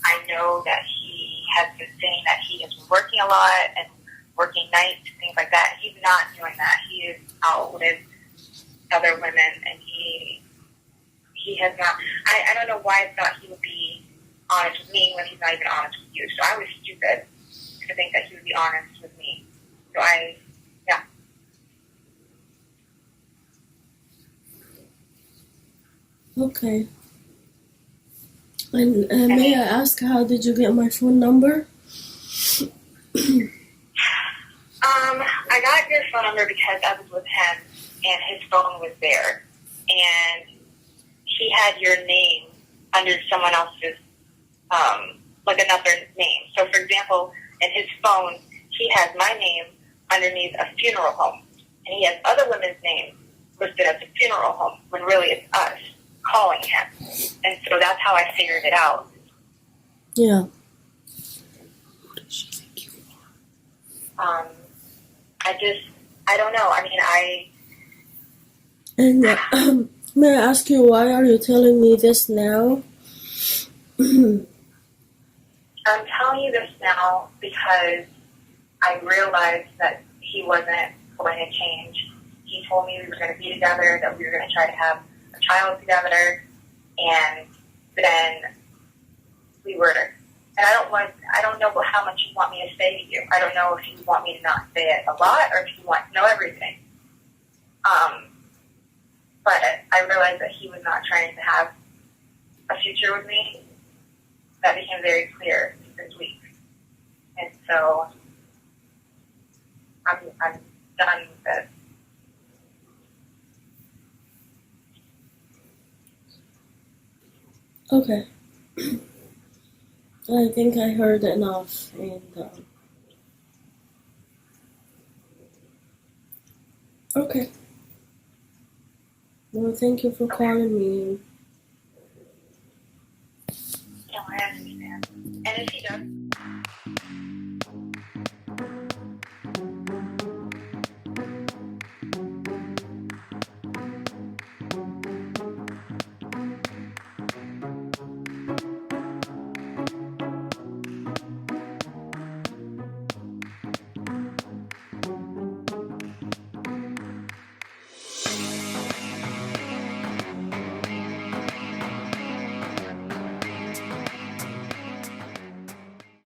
I know that he has been saying that he is working a lot and working nights, things like that. He's not doing that. He is out with other women, and he has not. I don't know why I thought he would be honest with me when he's not even honest with you. So I was stupid to think that he would be honest with me. So yeah. Okay. And may I ask, how did you get my phone number? I got your phone number because I was with him, and his phone was there, and he had your name under someone else's, like another name. So, for example, in his phone, he has my name underneath a funeral home, and he has other women's names listed as a funeral home, when really it's us calling him. And so that's how I figured it out. Yeah. I don't know. I mean, And may I ask you, why are you telling me this now? I'm telling you this now because I realized that he wasn't going to change. He told me we were going to be together, that we were going to try to have a child together, and then we were. And I don't know how much you want me to say to you. I don't know if you want me to not say it a lot or if you want to know everything. But I realized that he was not trying to have a future with me. That became very clear this week. And so I'm done with this. Okay. I think I heard enough, and okay. Well, thank you for calling me. No, I understand. And if he does